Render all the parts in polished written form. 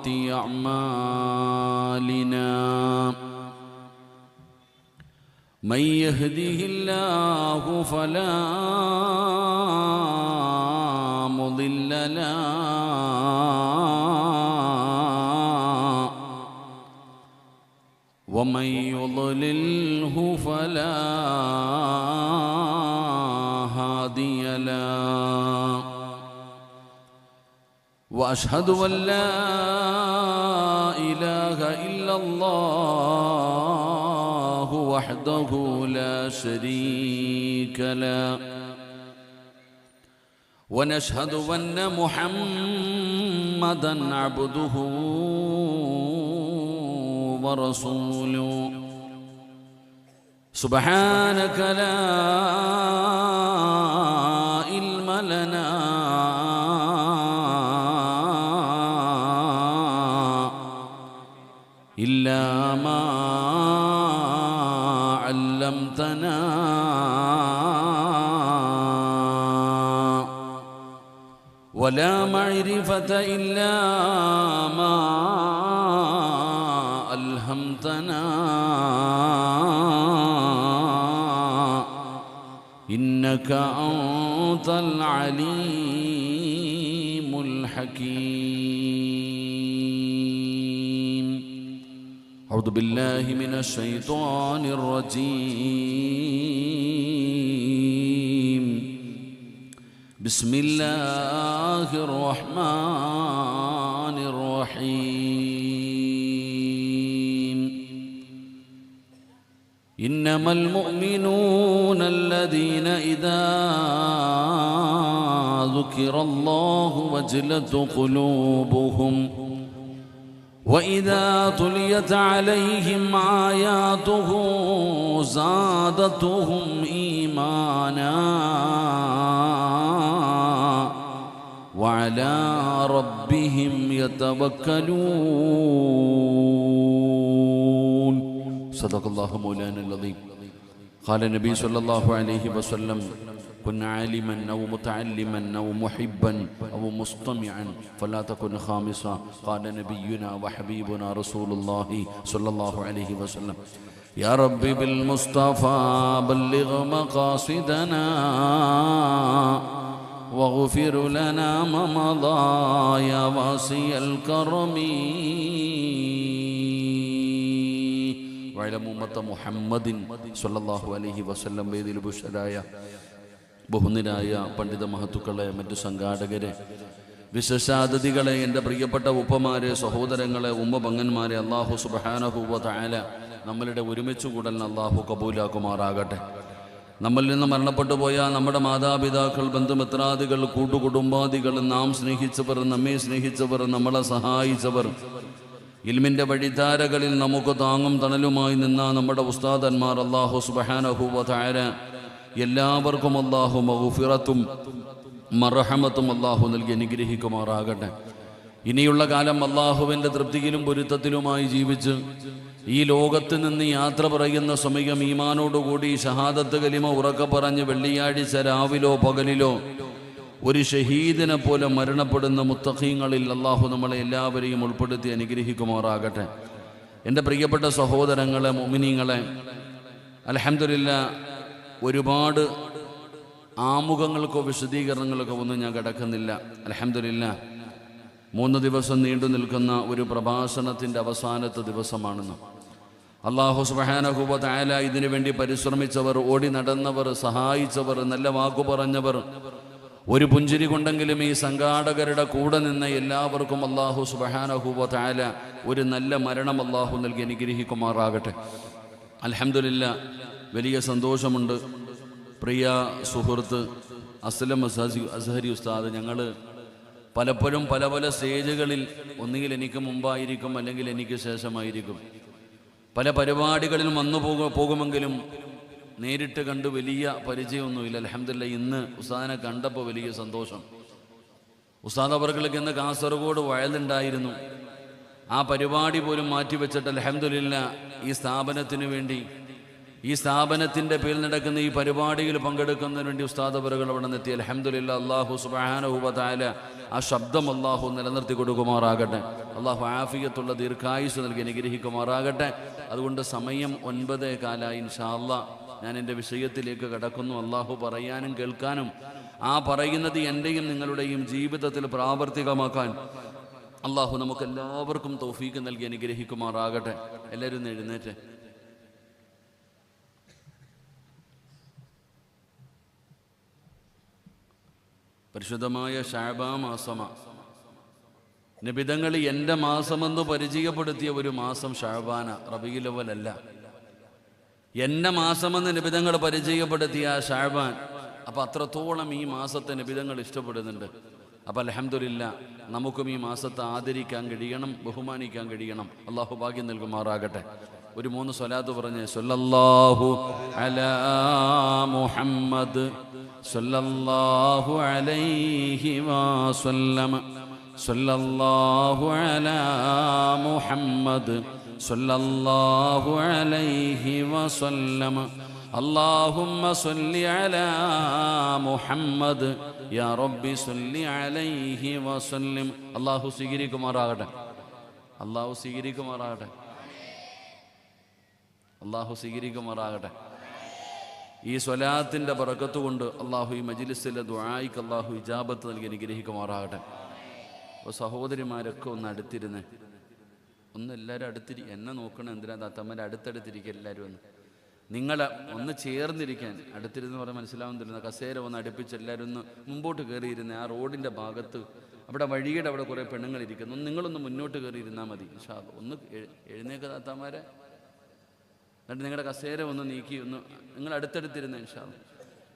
وسيئات أعمالنا من يهده الله فلا مضل له ومن يضلله فلا هادي له وأشهد أن لا إله إلا الله وحده لا شريك له ونشهد أن محمدًا عبده ورسوله سبحانك لا علم لنا إلا ما علمتنا ولا معرفة إلا ما ألهمتنا إنك أنت العليم الحكيم أعوذ بالله من الشيطان الرجيم بسم الله الرحمن الرحيم إنما المؤمنون الذين إذا ذكر الله وجلت قلوبهم وإذا تليت عليهم آياته زادتهم إيمانا وعلى ربهم يتوكلون صدق الله مولانا العظيم قال النبي صلى الله عليه وسلم كن عالما أو متعلما أو محبا أو مستمعا فلا تكن خامسا قال نبينا وحبيبنا رسول الله صلى الله عليه وسلم يا ربي بالمصطفى بلغ مقاصدنا واغفر لنا ما مضى يا واسع الكرم وعلى أمة محمد صلى الله عليه وسلم വേദിയിൽ ബുഷരായ ബഹുനിരായ പണ്ഡിത മഹത്തുക്കളെ, മറ്റു സംഘാടകരെ, വിശേഷാതിഥികളെ, എൻ്റെ പ്രിയപ്പെട്ട ഉപ്പമാരെ, സഹോദരങ്ങളെ, പങ്ങന്മാരെ, അല്ലാഹു സുബ്ഹാനഹു വ തആല നമ്മളുടെ ഒരുമിച്ച് കൂടലിന് അല്ലാഹു കബൂലാക്കുമാറാകട്ടെ. നമ്മളിൽ നിന്ന് മരണപ്പെട്ടു പോയ നമ്മുടെ മാതാപിതാക്കൾ, ബന്ധുമിത്രാദികൾ, കൂട്ടുകുടുംബാദികൾ, നാം സ്നേഹിച്ചവർ, നമ്മെ സ്നേഹിച്ചവർ, നമ്മളെ സഹായിച്ചവർ, ഇൽമിൻ്റെ വഴിധാരകളിൽ നമുക്ക് താങ്ങും തണലുമായി നിന്ന നമ്മുടെ ഉസ്താദന്മാർ, അല്ലാഹു സുബ്ഹാനഹു വ തആല എല്ലാവർക്കും അല്ലാഹു മഗ്ഫിറത്തും മർഹമത്തും അല്ലാഹു നൽകി അനുഗ്രഹിക്കുമാറാകട്ടെ. ഇനിയുള്ള കാലം അല്ലാഹുവിൻ്റെ തൃപ്തിയിലും പൊരുത്തത്തിലുമായി ജീവിച്ച് ഈ ലോകത്ത് നിന്ന് യാത്ര പറയുന്ന സമയം ഈമാനോടുകൂടി ഷഹാദത്ത് കലിമ ഉറക്കെ പറഞ്ഞ് വെള്ളിയാഴ്ച രാവിലോ പകലിലോ ഒരു ഷഹീദിനെ പോലെ മരണപ്പെടുന്ന മുത്തഖീങ്ങളിൽ അല്ലാഹു നമ്മളെ എല്ലാവരെയും ഉൾപ്പെടുത്തി അനുഗ്രഹിക്കുമാറാകട്ടെ. എൻ്റെ പ്രിയപ്പെട്ട സഹോദരങ്ങളെ, മുഅ്മിനീങ്ങളെ, അൽഹംദുലില്ലാഹ് ഒരുപാട് ആമുഖങ്ങൾക്കോ വിശദീകരണങ്ങൾക്കോ ഒന്നും ഞാൻ കിടക്കുന്നില്ല. അൽഹംദുലില്ലാഹ് 3 ദിവസം നീണ്ടു നിൽക്കുന്ന ഒരു പ്രഭാഷണത്തിൻ്റെ അവസാനത്തെ ദിവസമാണെന്ന്. അല്ലാഹു സുബ്ഹാനഹു വ തആല ഇതിനു വേണ്ടി പരിശ്രമിച്ചവർ, ഓടി നടന്നവർ, സഹായിച്ചവർ, നല്ല വാക്കു പറഞ്ഞവർ, ഒരു പുഞ്ചിരി കൊണ്ടെങ്കിലും ഈ സംഘാടകരുടെ കൂടെ നിന്ന എല്ലാവർക്കും അല്ലാഹു സുബ്ഹാനഹു വ തആല ഒരു നല്ല മരണം അല്ലാഹു നൽകി അനുഗ്രഹിക്കുമാറാകട്ടെ. അൽഹംദുലില്ലാഹ് വലിയ സന്തോഷമുണ്ട്. പ്രിയ സുഹൃത്ത് അസ്ലം അസ്ഹരി ഉസ്താദ്, ഞങ്ങൾ പലപ്പോഴും പല പല സ്റ്റേജുകളിൽ, ഒന്നുകിൽ എനിക്ക് മുമ്പായിരിക്കും അല്ലെങ്കിൽ എനിക്ക് ശേഷമായിരിക്കും, പല പരിപാടികളിലും വന്നു പോകുമെങ്കിലും നേരിട്ട് കണ്ട് വലിയ പരിചയമൊന്നുമില്ല. അൽഹംദുലില്ലാഹ് ഇന്ന് ഉസ്താദിനെ കണ്ടപ്പോൾ വലിയ സന്തോഷം. ഉസ്താദ് അവർക്കൾക്ക് ഇന്ന് കാസർഗോഡ് വയലുണ്ടായിരുന്നു. ആ പരിപാടി പോലും മാറ്റിവെച്ചിട്ട് അൽഹംദുലില്ലാഹ് ഈ സ്ഥാപനത്തിന് വേണ്ടി, ഈ സ്ഥാപനത്തിൻ്റെ പേരിൽ നടക്കുന്ന ഈ പരിപാടിയിൽ പങ്കെടുക്കുന്നതിന് വേണ്ടി ഉസ്താദ് അവറുകൾ അവിടെ നിന്നെത്തി. അൽഹംദുലില്ലാഹ്, അല്ലാഹു സുബ്ഹാനഹു വ തആല ആ ശബ്ദം അല്ലാഹു നിലനിർത്തി കൊടുക്കുമാറാകട്ടെ. അല്ലാഹു ആഫിയത്തുള്ള ദീർഘായുസ് നൽകി അനുഗ്രഹിക്കുമാറാകട്ടെ. അതുകൊണ്ട് സമയം 9:15 ഇൻഷാ അല്ലാഹ് ഞാൻ എൻ്റെ വിഷയത്തിലേക്ക് കടക്കുന്നു. അല്ലാഹു പറയാനും കേൾക്കാനും ആ പറയുന്നത് എൻ്റെയും നിങ്ങളുടെയും ജീവിതത്തിൽ പ്രാവർത്തികമാക്കാൻ അല്ലാഹു നമുക്കെല്ലാവർക്കും തൗഫീക്ക് നൽകി അനുഗ്രഹിക്കുമാറാകട്ടെ. എല്ലാവരും ഒന്ന് എഴുന്നേറ്റ്. പരിശുദ്ധമായ ശഅബാൻ മാസമാണ്. നബിതങ്ങൾ എൻ്റെ മാസമെന്ന് പരിചയപ്പെടുത്തിയ ഒരു മാസം ശഅബാന, റബീഉൽ അവ്വൽ അല്ല. എൻ്റെ മാസമെന്ന് നബിതങ്ങൾ പരിചയപ്പെടുത്തിയ ശഅബാൻ. അപ്പം അത്രത്തോളം ഈ മാസത്തെ നബിതങ്ങൾ ഇഷ്ടപ്പെടുന്നുണ്ട്. അപ്പം അൽഹംദുലില്ലാഹ് നമുക്കും ഈ മാസത്തെ ആദരിക്കാൻ കഴിയണം, ബഹുമാനിക്കാൻ കഴിയണം. അള്ളാഹു ഭാഗ്യം നൽകുമാറാകട്ടെ. ഒരു 3 സ്വലാത്ത് പറഞ്ഞ് സ്വല്ലല്ലാഹു അലാ മുഹമ്മദ് സ്വല്ലല്ലാഹു അലൈഹി വസല്ലം സ്വല്ലല്ലാഹു അലാ മുഹമ്മദ് സ്വല്ലല്ലാഹു അലൈഹി വസല്ലം അല്ലാഹുമ്മ സ്വല്ലി അലാ മുഹമ്മദ് യാ റബ്ബി സ്വല്ലി അലൈഹി വസല്ലം. അല്ലാഹു സ്വീകരിക്കുമാറാകട്ടെ. അല്ലാഹു സ്വീകരിക്കുമാറാകട്ടെ. അല്ലാഹു സ്വീകരിക്കുമാറാകട്ടെ. ഈ സ്വലാത്തിൻ്റെ ബറക്കത്ത് കൊണ്ട് അള്ളാഹു ഈ മജ്ലിസിലെ ദുആയിക്ക് അള്ളാഹു ഇജാബത്ത് നൽകി അനുഗ്രഹിക്കുമാറാകട്ടെ. അപ്പോൾ സഹോദരിമാരൊക്കെ ഒന്ന് അടുത്തിരുന്നേ, ഒന്ന് എല്ലാവരും എന്നെ നോക്കണം. എന്തിനാ താത്തമ്മ അടുത്തടുത്തിരിക്കുക എല്ലാവരും ഒന്ന്. നിങ്ങളെ ഒന്ന് ചേർന്നിരിക്കാൻ അടുത്തിരുന്ന് പറഞ്ഞാൽ മനസ്സിലാവുന്നില്ല. കസേര ഒന്ന് അടുപ്പിച്ച് എല്ലാവരും ഒന്ന് മുമ്പോട്ട് കയറിയിരുന്നേ. ആ റോഡിൻ്റെ ഭാഗത്ത് അവിടെ വഴിയുടെ അവിടെ കുറേ പെണ്ണുങ്ങളിരിക്കുന്നു. നിങ്ങളൊന്ന് മുന്നോട്ട് കയറിയിരുന്നാൽ മതി ഇൻഷാ അല്ലാഹ്. ഒന്ന് എഴുന്നേക്ക് താത്താമാരെ. എന്നിട്ട് നിങ്ങളുടെ കസേര ഒന്ന് നീക്കി ഒന്ന് നിങ്ങൾ അടുത്തടുത്തിരുന്ന ഇൻഷാ അല്ലാഹ്.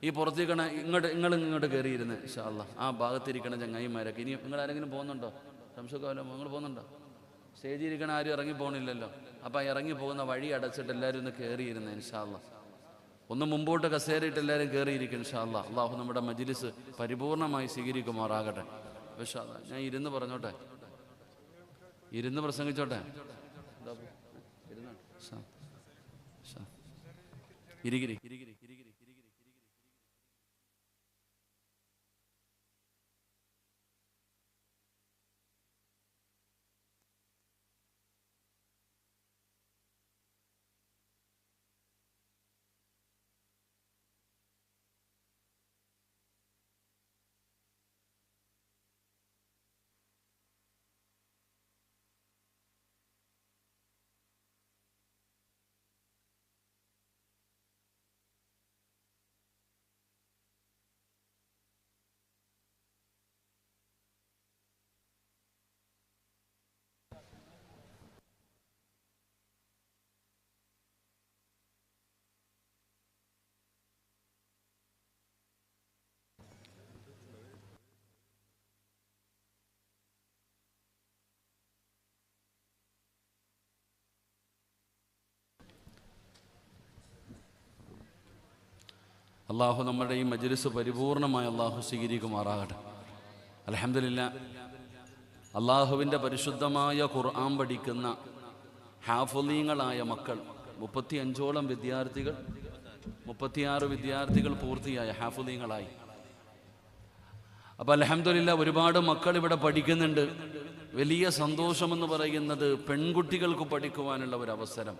ഈ പുറത്തേക്കണ ഇങ്ങോട്ട് കയറിയിരുന്നേ ഇൻഷാ അല്ലാഹ്. ആ ഭാഗത്തിരിക്കണ ചങ്ങായിമാരൊക്കെ. ഇനി നിങ്ങൾ ആരെങ്കിലും പോകുന്നുണ്ടോ? സംശയക്കാലം നിങ്ങൾ പോകുന്നുണ്ടോ? സ്റ്റേജിൽ ഇരിക്കണ ആരും ഇറങ്ങി പോകണില്ലല്ലോ. അപ്പം ഇറങ്ങി പോകുന്ന വഴി അടച്ചിട്ട് എല്ലാവരും ഒന്ന് കയറിയിരുന്നേ ഇൻഷാ അല്ലാഹ്. ഒന്ന് മുമ്പോട്ട് കസേരയിട്ട് എല്ലാവരും കയറിയിരിക്കും ഇൻഷാ അല്ലാഹ്. അള്ളാഹു നമ്മുടെ മജ്ലിസ് പരിപൂർണമായി സ്വീകരിക്കുമാറാകട്ടെ. ഇൻഷാ അല്ലാഹ്. ഞാൻ ഇരുന്ന് പറഞ്ഞോട്ടെ, ഇരുന്ന് പ്രസംഗിച്ചോട്ടെ. ഇരികിരി ഇരികിരി ഇരികിരി ഇരികിരി. അള്ളാഹു നമ്മുടെ ഈ മജ്ലിസ് പരിപൂർണമായി അള്ളാഹു സ്വീകരിക്കുമാറാകട്ടെ. അൽഹംദുലില്ലാഹ്, അള്ളാഹുവിൻ്റെ പരിശുദ്ധമായ ഖുർആൻ പഠിക്കുന്ന ഹാഫിളീങ്ങളായ മക്കൾ 35ഓളം വിദ്യാർത്ഥികൾ, 36 വിദ്യാർത്ഥികൾ പൂർത്തിയായ ഹാഫിളീങ്ങളായി. അപ്പോൾ അൽഹംദുലില്ലാഹ് ഒരുപാട് മക്കൾ ഇവിടെ പഠിക്കുന്നുണ്ട്. വലിയ സന്തോഷമെന്ന് പറയുന്നത് പെൺകുട്ടികൾക്ക് പഠിക്കുവാനുള്ള ഒരു അവസരം.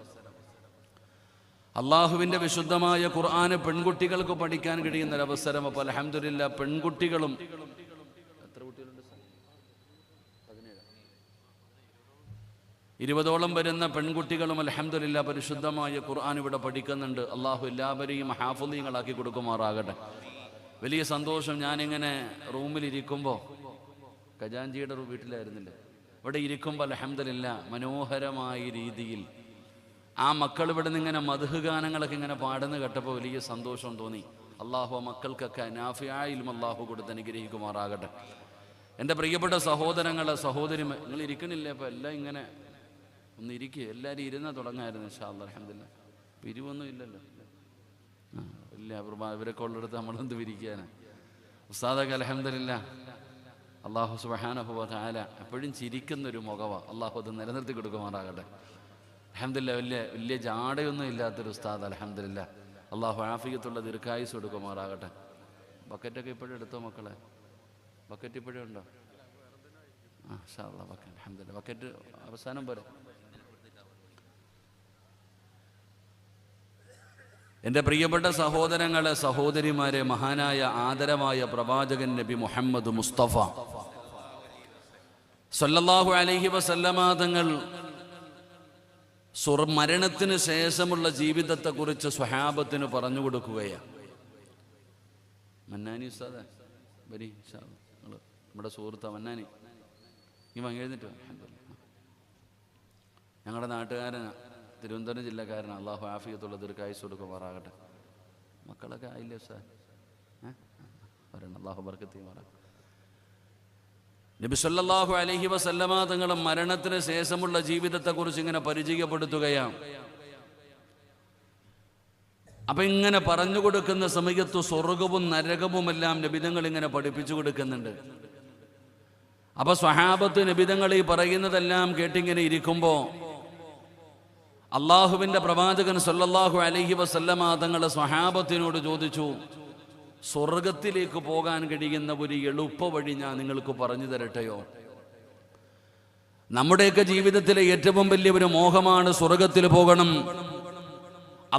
അള്ളാഹുവിൻ്റെ വിശുദ്ധമായ ഖുർആന് പെൺകുട്ടികൾക്ക് പഠിക്കാൻ കഴിയുന്ന ഒരു അവസരം. അപ്പോൾ അൽഹംദുലില്ലാഹ് പെൺകുട്ടികളും എത്ര കുട്ടികളുണ്ട്? 20ഓളം വരുന്ന പെൺകുട്ടികളും അൽഹംദുലില്ലാഹ് പരിശുദ്ധമായ ഖുർആൻ ഇവിടെ പഠിക്കുന്നുണ്ട്. അള്ളാഹു എല്ലാവരെയും ഹാഫിളീങ്ങളാക്കി കൊടുക്കുമാറാകട്ടെ. വലിയ സന്തോഷം. ഞാനിങ്ങനെ റൂമിലിരിക്കുമ്പോൾ, ഖജാൻജിയുടെ വീട്ടിലായിരുന്നില്ല, ഇവിടെ ഇരിക്കുമ്പോൾ അൽഹംദുലില്ലാഹ് മനോഹരമായ രീതിയിൽ ആ മക്കൾ ഇവിടെ നിന്ന് ഇങ്ങനെ മദ്ഹ് ഗാനങ്ങളൊക്കെ ഇങ്ങനെ പാടുന്ന കേട്ടപ്പോൾ വലിയ സന്തോഷം തോന്നി. അള്ളാഹു ആ മക്കൾക്കൊക്കെ നാഫിയായ ഇൽമ് അള്ളാഹു കൊടുത്ത് അനുഗ്രഹിക്കുമാറാകട്ടെ. എൻ്റെ പ്രിയപ്പെട്ട സഹോദരങ്ങളെ സഹോദരി, നിങ്ങൾ ഇരിക്കണില്ലേ? അപ്പോൾ എല്ലാം ഇങ്ങനെ ഒന്ന് ഇരിക്കുക. എല്ലാവരും ഇരുന്നാൽ തുടങ്ങായിരുന്നു ഇൻഷാ അല്ലാഹ്. അൽഹംദുലില്ലാഹ് പിരിവൊന്നും ഇല്ലല്ലോ. ഇല്ല, ഇവരൊക്കെ ഉള്ളിടത്ത് നമ്മളെന്ത് പിരിക്കാനാ? ഉസ്താദൊക്കെ അൽഹംദുലില്ലാഹ് അള്ളാഹു സുബ്ഹാനഹു വ തആല എപ്പോഴും ചിരിക്കുന്നൊരു മുഖമാണ്. അള്ളാഹു അത് നിലനിർത്തി കൊടുക്കുമാറാകട്ടെ. അൽഹംദുലില്ലാ വലിയ ജാടയൊന്നും ഇല്ലാത്തൊരു ഉസ്താദ്. അൽഹംദുലില്ലാ, അള്ളാഹു ആഫിയത്തുള്ള ദീർഘായുസ് കൊടുക്കുമാറാകട്ടെ. ബക്കറ്റൊക്കെ ഇപ്പോഴും എടുത്തോ മക്കളെ? ബക്കറ്റ് ഇപ്പോഴും ഉണ്ടോ? ആ ഇൻഷാ അല്ലാഹ് ബക്കറ്റ്. അൽഹംദുലില്ലാ, ബക്കറ്റ് അവസാനം പോരെ. എൻ്റെ പ്രിയപ്പെട്ട സഹോദരങ്ങളെ, സഹോദരിമാരെ, മഹാനായ ആദരമായ പ്രവാചകൻ നബി മുഹമ്മദ് മുസ്തഫ സല്ലല്ലാഹു അലൈഹി വസല്ലമ തങ്ങൾ മരണത്തിന് ശേഷമുള്ള ജീവിതത്തെക്കുറിച്ച് സ്വഹാബത്തിന് പറഞ്ഞു കൊടുക്കുകയാണ്. മന്നാനി ഉസ്താദേ, വരി നമ്മുടെ സുഹൃത്താ മന്നാനി, ഈ എഴുന്നിട്ടോ. ഞങ്ങളുടെ നാട്ടുകാരനാണ്, തിരുവനന്തപുരം ജില്ലക്കാരനാണ്. അള്ളാഹു ആഫിയത്തുള്ള ദീർഘായുസ് കൊടുക്കുമാറാകട്ടെ. മക്കളൊക്കെ ആയില്ലേ ഉസ്താദ്? വരണം, അള്ളാഹു ബർക്കത്ത് ചെയ്യുമാറാകട്ടെ. നബി സല്ലല്ലാഹു അലൈഹി വസല്ലമ തങ്ങളുടെ മരണത്തിന് ശേഷമുള്ള ജീവിതത്തെക്കുറിച്ച് ഇങ്ങനെ പരിചയപ്പെടുത്തുകയാണ്. അപ്പൊ ഇങ്ങനെ പറഞ്ഞു കൊടുക്കുന്ന സമയത്ത് സ്വർഗവും നരകവുമെല്ലാം നബിതങ്ങൾ ഇങ്ങനെ പഠിപ്പിച്ചു കൊടുക്കുന്നുണ്ട്. അപ്പൊ സ്വഹാബത്ത് നബിതങ്ങൾ ഈ പറയുന്നതെല്ലാം കേട്ടിങ്ങനെ ഇരിക്കുമ്പോ അള്ളാഹുവിന്റെ പ്രവാചകൻ സല്ലല്ലാഹു അലൈഹി വസല്ലമ തങ്ങളുടെ സ്വഹാബത്തിനോട് ചോദിച്ചു, സ്വർഗത്തിലേക്ക് പോകാൻ കഴിയുന്ന ഒരു എളുപ്പ വഴി ഞാൻ നിങ്ങൾക്ക് പറഞ്ഞു തരട്ടെയോ? നമ്മുടെയൊക്കെ ജീവിതത്തിലെ ഏറ്റവും വലിയ ഒരു മോഹമാണ് സ്വർഗത്തിൽ പോകണം.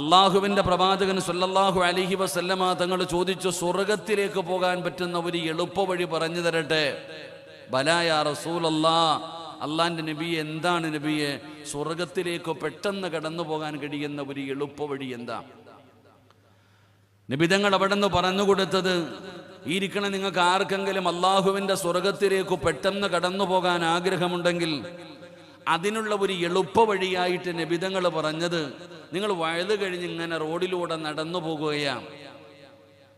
അള്ളാഹുവിന്റെ പ്രവാചകൻ സല്ലല്ലാഹു അലൈഹി വസല്ലമ തങ്ങൾ ചോദിച്ചു, സ്വർഗത്തിലേക്ക് പോകാൻ പറ്റുന്ന ഒരു എളുപ്പ വഴി പറഞ്ഞു തരട്ടെ? ബലാ യാ റസൂലല്ലാഹ്, അള്ളാന്റെ നബിയെ, എന്താണ് നബിയെ സ്വർഗത്തിലേക്ക് പെട്ടെന്ന് കടന്നു പോകാൻ കഴിയുന്ന ഒരു എളുപ്പ വഴി എന്താ? നബിതങ്ങൾ അവിടെ നിന്ന് പറഞ്ഞു കൊടുത്തത്, ഈ ഇരിക്കണ നിങ്ങൾക്ക് ആർക്കെങ്കിലും അള്ളാഹുവിന്റെ സ്വർഗത്തിലേക്ക് പെട്ടെന്ന് കടന്നു പോകാൻ ആഗ്രഹമുണ്ടെങ്കിൽ അതിനുള്ള ഒരു എളുപ്പ വഴിയായിട്ട് നബിതങ്ങൾ പറഞ്ഞത്, നിങ്ങൾ വഴുത് കഴിഞ്ഞ് ഇങ്ങനെ റോഡിലൂടെ നടന്നു പോകുകയാണ്.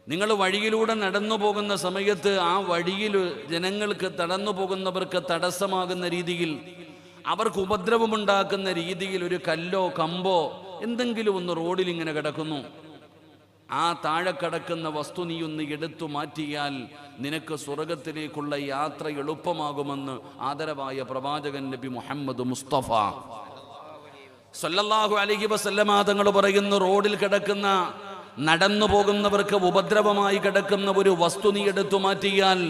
നിങ്ങൾ വഴിയിലൂടെ നടന്നു പോകുന്ന സമയത്ത് ആ വഴിയിൽ ജനങ്ങൾക്ക് കടന്നു പോകുന്നവർക്ക് തടസ്സമാകുന്ന രീതിയിൽ, അവർക്ക് ഉപദ്രവമുണ്ടാക്കുന്ന രീതിയിൽ ഒരു കല്ലോ കമ്പോ എന്തെങ്കിലും ഒന്ന് റോഡിൽ ഇങ്ങനെ കിടക്കുന്നു. ആ താഴെ കിടക്കുന്ന വസ്തു നീ ഒന്ന് എടുത്തു മാറ്റിയാൽ നിനക്ക് സ്വർഗത്തിലേക്കുള്ള യാത്ര എളുപ്പമാകുമെന്ന് ആദരവായ പ്രവാചകൻ നബി മുഹമ്മദ് മുസ്തഫ സല്ലല്ലാഹു അലൈഹി വസല്ലമ തങ്ങൾ പറയുന്നു, റോഡിൽ കിടക്കുന്ന, നടന്നു പോകുന്നവർക്ക് ഉപദ്രവമായി കിടക്കുന്ന ഒരു വസ്തു നീ എടുത്തു മാറ്റിയാൽ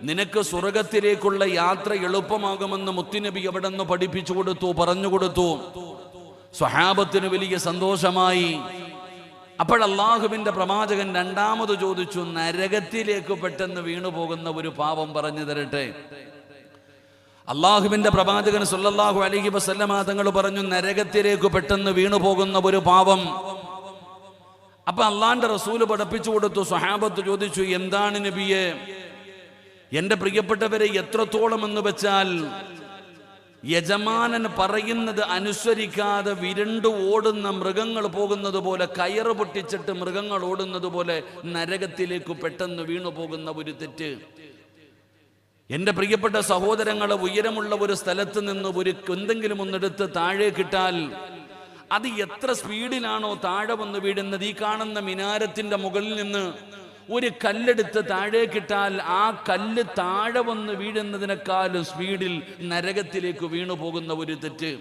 നിനക്ക് സ്വർഗത്തിലേക്കുള്ള യാത്ര എളുപ്പമാകുമെന്ന് മുത്തുനബി അവിടെ നിന്ന് പഠിപ്പിച്ചു കൊടുത്തു, പറഞ്ഞു കൊടുത്തു. സ്വഹാബത്തിന് വലിയ സന്തോഷമായി. അപ്പോൾ അള്ളാഹുവിന്റെ പ്രവാചകൻ രണ്ടാമത് ചോദിച്ചു, നരകത്തിലേക്ക് പെട്ടെന്ന് വീണു പോകുന്ന ഒരു പാപം പറഞ്ഞു തരട്ടെ? അള്ളാഹുവിന്റെ പ്രവാചകൻ സല്ലല്ലാഹു അലൈഹി വസല്ലമ തങ്ങൾ പറഞ്ഞു, നരകത്തിലേക്ക് പെട്ടെന്ന് വീണു പോകുന്ന ഒരു പാപം. അപ്പൊ അള്ളാന്റെ റസൂല് പഠിപ്പിച്ചു കൊടുത്തു. സ്വഹാബത്ത് ചോദിച്ചു, എന്താണ് നബിയെ? എന്റെ പ്രിയപ്പെട്ടവരെ, എത്രത്തോളം എന്ന് വെച്ചാൽ യജമാനൻ പറയുന്നത് അനുസരിക്കാതെ വിരണ്ടു ഓടുന്ന മൃഗങ്ങൾ പോകുന്നത് പോലെ, കയറ് പൊട്ടിച്ചിട്ട് മൃഗങ്ങൾ ഓടുന്നത് പോലെ നരകത്തിലേക്ക് പെട്ടെന്ന് വീണു പോകുന്ന ഒരു തെറ്റ്. എന്റെ പ്രിയപ്പെട്ട സഹോദരങ്ങളെ, ഉയരമുള്ള ഒരു സ്ഥലത്ത് നിന്ന് ഒരു എന്തെങ്കിലും ഒന്നെടുത്ത് താഴേക്കിട്ടാൽ അത് എത്ര സ്പീഡിലാണോ താഴെ വന്ന് വീഴുന്നത്, ഈ കാണുന്ന മിനാരത്തിന്റെ മുകളിൽ നിന്ന് ഒരു കല്ലെടുത്ത് താഴേക്കിട്ടാൽ ആ കല്ല് താഴെ വന്ന് വീഴുന്നതിനേക്കാളും സ്പീഡിൽ നരകത്തിലേക്ക് വീണു പോകുന്ന ഒരു തെറ്റ്.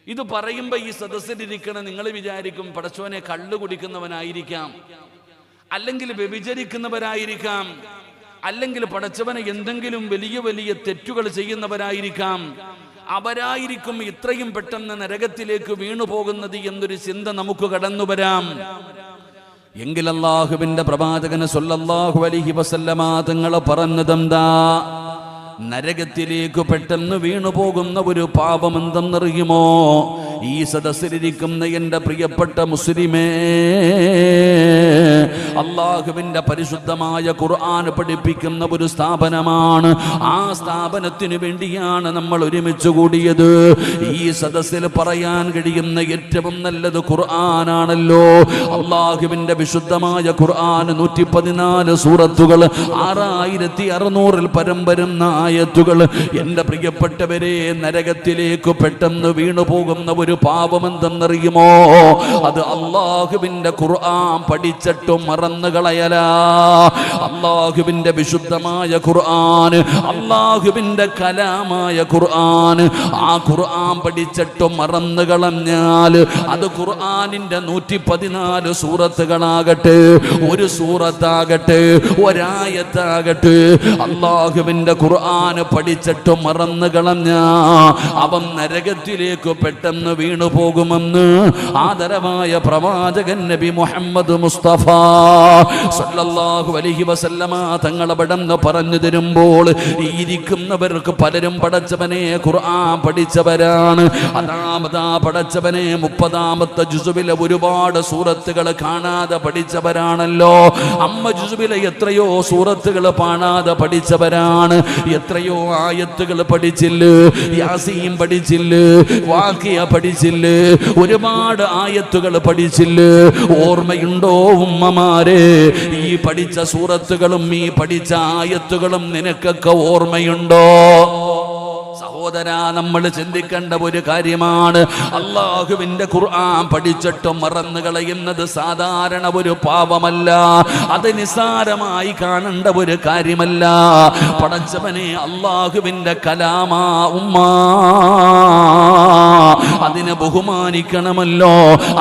ഇത് പറയുമ്പോ ഈ സദസ്സിലിരിക്കണം നിങ്ങൾ വിചാരിക്കും, പടച്ചോനെ കള്ളു കുടിക്കുന്നവനായിരിക്കാം, അല്ലെങ്കിൽ വ്യഭിചരിക്കുന്നവരായിരിക്കാം, അല്ലെങ്കിൽ പടച്ചവനെ എന്തെങ്കിലും വലിയ വലിയ തെറ്റുകൾ ചെയ്യുന്നവരായിരിക്കാം, അവരായിരിക്കും ഇത്രയും പെട്ടെന്ന് നരകത്തിലേക്ക് വീണു പോകുന്നത് എന്നൊരു ചിന്ത നമുക്ക് കടന്നു വരാം. എങ്കിൽ അല്ലാഹുവിന്റെ പ്രവാചകൻ സല്ലല്ലാഹു അലൈഹി വസല്ലമ തങ്ങൾ പറഞ്ഞതെന്താ? നരകത്തിലേക്ക് പെട്ടെന്ന് വീണു പോകുന്ന ഒരു പാപം എന്തെന്നറിയുമോ? ഈ സദസ്സിലിരിക്കുന്ന എൻ്റെ പ്രിയപ്പെട്ട മുസ്ലിമേ, അല്ലാഹുവിന്റെ പരിശുദ്ധമായ ഖുർആൻ പഠിപ്പിക്കുന്ന ഒരു സ്ഥാപനമാണ്. ആ സ്ഥാപനത്തിന് വേണ്ടിയാണ് നമ്മൾ ഒരുമിച്ച് കൂടിയത്. ഈ സദസ്സിൽ പറയാൻ കഴിയുന്ന ഏറ്റവും നല്ലത് ഖുർആനാണല്ലോ. അല്ലാഹുവിന്റെ വിശുദ്ധമായ ഖുർആൻ 114 സൂറത്തുകൾ, 6600 പരം വരുന്ന ആയത്തുകൾ. എൻ്റെ പ്രിയപ്പെട്ടവരെ, നരകത്തിലേക്ക് പെട്ടെന്ന് വീണു പോകുന്ന ഒരു പാപം എന്തെന്നറിയുമോ? അത് അല്ലാഹുവിന്റെ ഖുർആൻ പഠിച്ചിട്ടും മറന്നു കളയലാ. അല്ലാഹുവിന്റെ വിശുദ്ധമായ ഖുർആൻ, അല്ലാഹുവിന്റെ കലാമായ ഖുർആൻ, ആ ഖുർആൻ പഠിച്ചിട്ട് മറന്നു കളഞ്ഞാൽ അത് ഖുർആനിന്റെ 114 സൂറത്തുകളാകട്ടെ, ഒരു സൂറത്താകട്ടെ, ഒരായത്താകട്ടെ, അല്ലാഹുവിന്റെ ഖുർആൻ പഠിച്ചിട്ട് മറന്നു കളഞ്ഞാ അവൻ നരകത്തിലേക്ക് പെട്ടെന്ന് വീണു പോകുമെന്ന് ആദരവായ പ്രവാചകൻ നബി മുഹമ്മദ് മുസ്തഫ സല്ലല്ലാഹു അലൈഹി വസല്ലമ തങ്ങൾ അവിടെന്ന് പറഞ്ഞു തരുമ്പോൾ ഇരിക്കുന്നവർക്ക് പലരും പടച്ചവനെ ഖുർആൻ പഠിച്ചവരാണ്. അതാമതാ പടച്ചവനെ 30ാമത്തെ ജുസുവിലെ ഒരുപാട് സൂറത്തുകൾ കാണാതെ പഠിച്ചവരാണല്ലോ. അമ്മ ജുസുവിലെ എത്രയോ സൂറത്തുകൾ കാണാതെ പഠിച്ചവരാണ്. എത്രയോ ആയത്തുകൾ പഠിച്ചില്ലേ, യാസീൻ പഠിച്ചില്ലേ, വാഖിയ പഠിച്ചില്ലേ, ഒരുപാട് ആയത്തുകൾ പഠിച്ചില്ലേ. ഓർമ്മയുണ്ടോ ഉമ്മമാരെ? ഈ പഠിച്ച സൂറത്തുകളും ഈ പഠിച്ച ആയത്തുകളും നിനക്കൊക്കെ ഓർമ്മയുണ്ടോ? സഹോദരാ, നമ്മൾ ചിന്തിക്കേണ്ട ഒരു കാര്യമാണ്, അല്ലാഹുവിന്റെ ഖുർആൻ പഠിച്ചിട്ട് മറന്നു കളയുന്നത് സാധാരണ ഒരു പാപമല്ല, അത് നിസ്സാരമായി കാണേണ്ട ഒരു കാര്യമല്ല. പടച്ചവനെ അല്ലാഹുവിന്റെ കലാമാ ഉമ്മ, അതിനെ ബഹുമാനിക്കണമല്ലോ,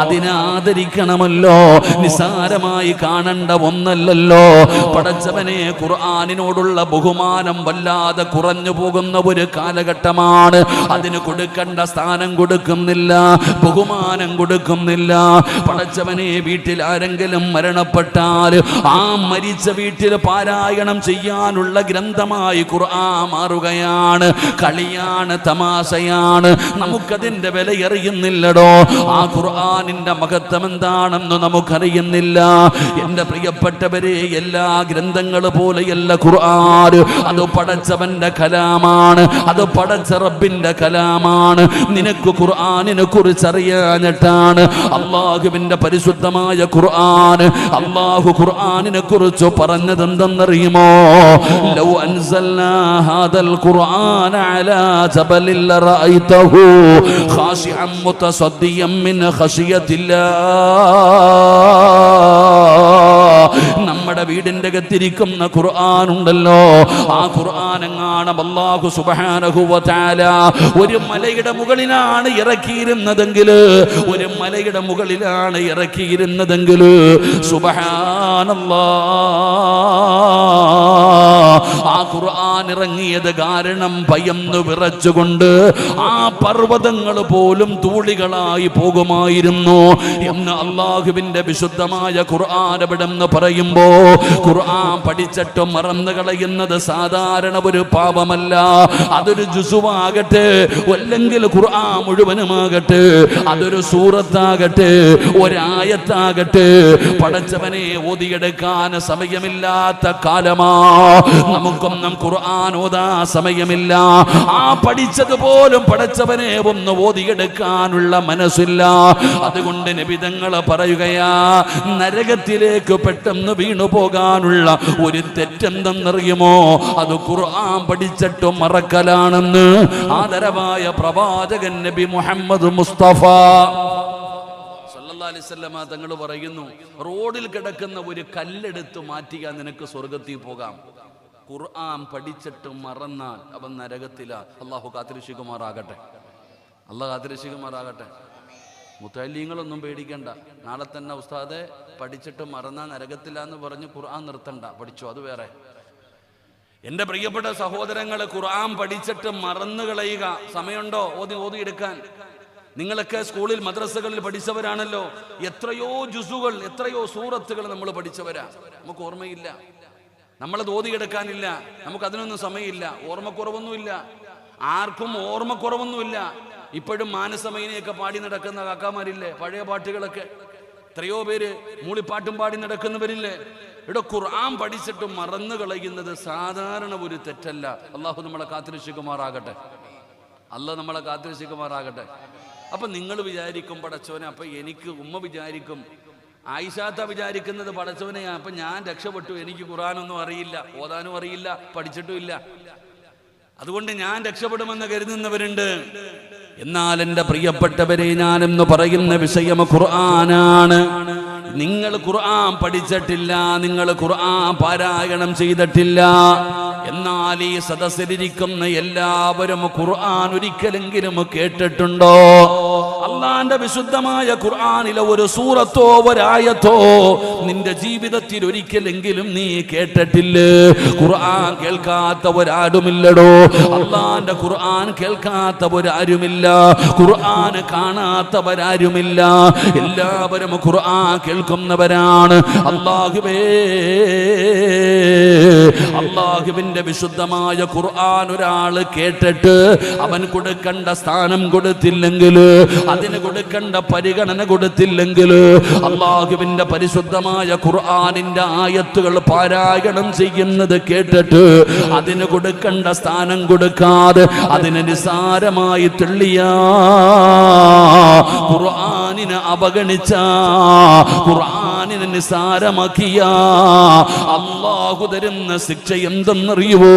അതിനെ ആദരിക്കണമല്ലോ, നിസ്സാരമായി കാണേണ്ട ഒന്നല്ലല്ലോ. പടച്ചവനെ ഖുർആനിനോടുള്ള ബഹുമാനം വല്ലാതെ കുറഞ്ഞു പോകുന്ന ഒരു കാലഘട്ടമാണ്. അതിന് കൊടുക്കേണ്ട സ്ഥാനം കൊടുക്കുന്നില്ല, ബഹുമാനം കൊടുക്കുന്നില്ല. പടച്ചവനെ വീട്ടിൽ ആരെങ്കിലും മരണപ്പെട്ടാൽ ആ മരിച്ച വീട്ടിൽ പാരായണം ചെയ്യാനുള്ള ഗ്രന്ഥമായി ഖുർആൻ മാറുകയാണ്. കളിയാണ്, തമാശയാണ്. നമുക്കതിന്റെ വില അറിയുന്നില്ലടോ. ആ ഖുർആനിന്റെ മഹത്വം എന്താണെന്ന് നമുക്കറിയുന്നില്ല. എന്റെ പ്രിയപ്പെട്ടവരെ, എല്ലാ ഗ്രന്ഥങ്ങൾ പോലെയല്ല ഖുർആൻ. അത് പടച്ചവന്റെ കലാമാണ്, അത് പടച്ച റബ്ബിന്റെ കലാമാണ്. നിനക്ക് ഖുർആനിനെ കുറിച്ച് അറിയാഞ്ഞിട്ടാണ് അല്ലാഹുവിന്റെ പരിശുദ്ധമായ ഖുർആൻ, അല്ലാഹു ഖുർആനിനെ കുറിച്ച് പറഞ്ഞത് എന്തെന്നറിയുമോ? ലൗ അൻസൽനാ ഹാദൽ ഖുർആന അലാ ജബലിൻ ലറഅയ്തഹു ഖാശിഅൻ മുതസദ്ദിയൻ മിൻ ഖശിയത്തില്ലാഹ്. നമ്മുടെ വീടിന്റെ അകത്തിരിക്കുന്ന ഖുർആൻ ഉണ്ടല്ലോ, ആ ഖുർആൻ എങ്ങാനും അല്ലാഹു സുബ്ഹാനഹു വ തആല ഒരു മലയുടെ മുകളിലാണ് ഇറക്കിയിരുന്നതെങ്കിൽ, ഒരു മലയുടെ മുകളിലാണ് ഇറക്കിയിരുന്നതെങ്കിൽ സുബ്ഹാനല്ലാഹ്, ആ ഖുർആൻ ഇറങ്ങിയത് കാരണം ഭയന്ന് വിറച്ചുകൊണ്ട് ആ പർവ്വതങ്ങൾ പോലും ധൂളികളായി പോകുമായിരുന്നു എന്ന് അല്ലാഹുവിന്റെ വിശുദ്ധമായ ഖുർആൻ എവിടെന്ന് പറയുമ്പോ, ഖുർആൻ പഠിച്ചിട്ട് മറന്നു കളയുന്നത് സാധാരണ ഒരു പാപമല്ല. അതൊരു ജുസുവാകട്ടെ, അല്ലെങ്കിൽ ഖുർആൻ മുഴുവനുമാകട്ടെ, അതൊരു സൂറത്താകട്ടെ, ഒരായത്താകട്ടെ, പടച്ചവനെ ഓതിയെടുക്കാൻ സമയമില്ലാത്ത കാലമാ. നമുക്കൊന്നും ഖുർആൻ ഓതാ സമയമില്ല. ആ പഠിച്ചതുപോലും പടച്ചവനെ ഒന്ന് ഓതിയെടുക്കാനുള്ള മനസ്സില്ല. അതുകൊണ്ട് നബിതങ്ങൾ പറയുകയാ, നരകത്തിലേക്ക് പെട്ടെന്ന് വീണു പോകാനുള്ള ഒരു തെറ്റെന്തെന്നറിയുമോ? അത് ഖുർആൻ പഠിച്ചിട്ട് മറക്കലാണെന്ന് ആദരവായ പ്രവാചകൻ നബി മുഹമ്മദ് മുസ്തഫ സല്ലല്ലാഹു അലൈഹി വസല്ലം തങ്ങൾ പറയുന്നു, റോഡിൽ കിടക്കുന്ന ഒരു കല്ലെടുത്ത് മാറ്റിയാൽ നിനക്ക് സ്വർഗത്തിൽ പോകാം. ഖുർആൻ പഠിച്ചിട്ട് മറന്നാൽ അവൻ നരകത്തിലാ. അല്ലാഹു കാത്തിരക്ഷിക്കുമാറാകട്ടെ, അല്ലാഹു കാത്തിരക്ഷിക്കുമാറാകട്ടെ. മുത്തഅല്ലിങ്ങളൊന്നും പേടിക്കണ്ട. നാളെ തന്നെ ഉസ്താദെ പഠിച്ചിട്ട് മറന്നാൽ നരകത്തിലാന്ന് പറഞ്ഞ് ഖുർആൻ നിർത്തണ്ട, പഠിച്ചോ, അത് വേറെ. എൻ്റെ പ്രിയപ്പെട്ട സഹോദരങ്ങളെ, ഖുർആൻ പഠിച്ചിട്ട് മറന്നു കളയുക സമയമുണ്ടോ ഓതിയെടുക്കാൻ? നിങ്ങളൊക്കെ സ്കൂളിൽ മദ്രസകളിൽ പഠിച്ചവരാണല്ലോ. എത്രയോ ജുസുകൾ, എത്രയോ സൂറത്തുകൾ നമ്മൾ പഠിച്ചവരാ. നമുക്ക് ഓർമ്മയില്ല, നമ്മളത് ഓതിയെടുക്കാനില്ല, നമുക്കതിനൊന്നും സമയമില്ല. ഓർമ്മക്കുറവൊന്നുമില്ല, ആർക്കും ഓർമ്മക്കുറവൊന്നുമില്ല. ഇപ്പോഴും മാനസമൈനയൊക്കെ പാടി നടക്കുന്ന കാക്കാമാരില്ലേ, പഴയ പാട്ടുകളൊക്കെ. എത്രയോ പേര് മൂളിപ്പാട്ടും പാടി നടക്കുന്നവരില്ലേ. ഇവിടെ ഖുർആൻ പഠിച്ചിട്ട് മറന്നു കളയുന്നത് സാധാരണ ഒരു തെറ്റല്ല. അള്ളാഹു നമ്മളെ കാത്തിരക്ഷിക്കുമാറാകട്ടെ, അല്ലാഹു നമ്മളെ കാത്തിരക്ഷിക്കുമാറാകട്ടെ. അപ്പൊ നിങ്ങൾ വിചാരിക്കും പടച്ചവനെ, അപ്പൊ എനിക്ക് ഉമ്മ വിചാരിക്കും, ആയിഷാത്ത വിചാരിക്കുന്നത് പടച്ചവനെ അപ്പൊ ഞാൻ രക്ഷപ്പെട്ടു, എനിക്ക് ഖുർആനൊന്നും അറിയില്ല, ഓതാനും അറിയില്ല, പഠിച്ചിട്ടുമില്ല, അതുകൊണ്ട് ഞാൻ രക്ഷപ്പെടുമെന്ന് കരുതുന്നവരുണ്ട്. എന്നാൽ എൻ്റെ പ്രിയപ്പെട്ടവരെ, ഞാനെന്ന് പറയുന്ന വിഷയം ഖുർആനാണ്. നിങ്ങൾ ഖുർആൻ പഠിച്ചിട്ടില്ല, നിങ്ങൾ ഖുർആൻ പാരായണം ചെയ്തിട്ടില്ല. എന്നാൽ ഈ സദസ്സിലിരിക്കുന്ന എല്ലാവരും ഖുർആൻ ഒരിക്കലെങ്കിലും കേട്ടിട്ടുണ്ടോ? അള്ളാന്റെ വിശുദ്ധമായ ഖുർആനിലെ ഒരു സൂറത്തോ ഒരായത്തോ നിന്റെ ജീവിതത്തിൽ ഒരിക്കലെങ്കിലും നീ കേട്ടിട്ടില്ലേ? ഖുർആൻ കേൾക്കാത്തവരാരുമില്ലടോ. അള്ളാന്റെ ഖുർആൻ കേൾക്കാത്തവരാരുമില്ല, ഖുർആൻ കാണാത്തവരാരുമില്ല. എല്ലാവരും ഖുർആൻ കേൾക്കുന്നവരാണ്. അള്ളാഹുവിന്റെ വിശുദ്ധമായ ഖുർആൻ ഒരാൾ കേട്ടിട്ട് അവൻ കൊടുക്കേണ്ട സ്ഥാനം കൊടുത്തില്ലെങ്കിൽ, അതിന് കൊടുക്കേണ്ട പരിഗണന കൊടുത്തില്ലെങ്കിൽ, അള്ളാഹുവിന്റെ പരിശുദ്ധമായ ഖുർആനിന്റെ ആയത്തുകൾ പാരായണം ചെയ്യുന്നത് കേട്ടിട്ട് അതിന് കൊടുക്കേണ്ട സ്ഥാനം കൊടുക്കാതെ അതിനെ നിസാരമായി തെള്ളിയ, ഖുർആനിനെ അവഗണിച്ച, ഖുർആനിനെ നിസാരമാക്കിയ അള്ളാഹു തരുന്ന ശിക്ഷ എന്തെന്നറിയുവോ?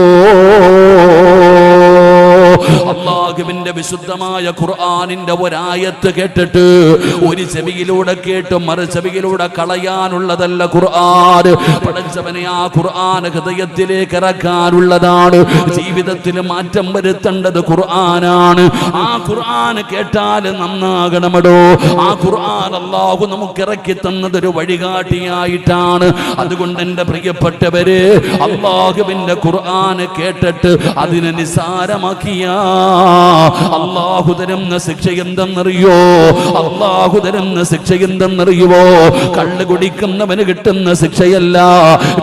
അള്ളാഹുവിന്റെ വിശുദ്ധമായ ഖുർആനിന്റെ ഒരായത്ത് കേട്ടിട്ട് ഒരു ചെവിയിലൂടെ കേട്ട് മറു ചെവിയിലൂടെ കളയാനുള്ളതല്ല ഖുർആൻ. പഠിച്ചവനെ ആ ഖുർആൻ ഹൃദയത്തിലേക്ക് ഇറക്കാനുള്ളതാണ്. ജീവിതത്തിൽ മാറ്റം വരുത്തേണ്ടത് ഖുർആനാണ്. ആ ഖുർആൻ കേട്ടാൽ നന്നാകണമടോ. ആ ഖുർആൻ അള്ളാഹു നമുക്ക് ഇറക്കി തന്നതൊരു വഴികാട്ടിയായിട്ടാണ്. അതുകൊണ്ട് എൻ്റെ പ്രിയപ്പെട്ടവരെ, അള്ളാഹുവിന്റെ ഖുർആൻ കേട്ടിട്ട് അതിനെ നിസാരമാക്കിയ അള്ളാഹു തരുന്ന ശിക്ഷ എന്തെന്നറിയോ? അള്ളാഹു തരുന്ന ശിക്ഷ എന്തെന്നറിയുവോ? കള്ള് കുടിക്കുന്നവന് കിട്ടുന്ന ശിക്ഷയല്ല,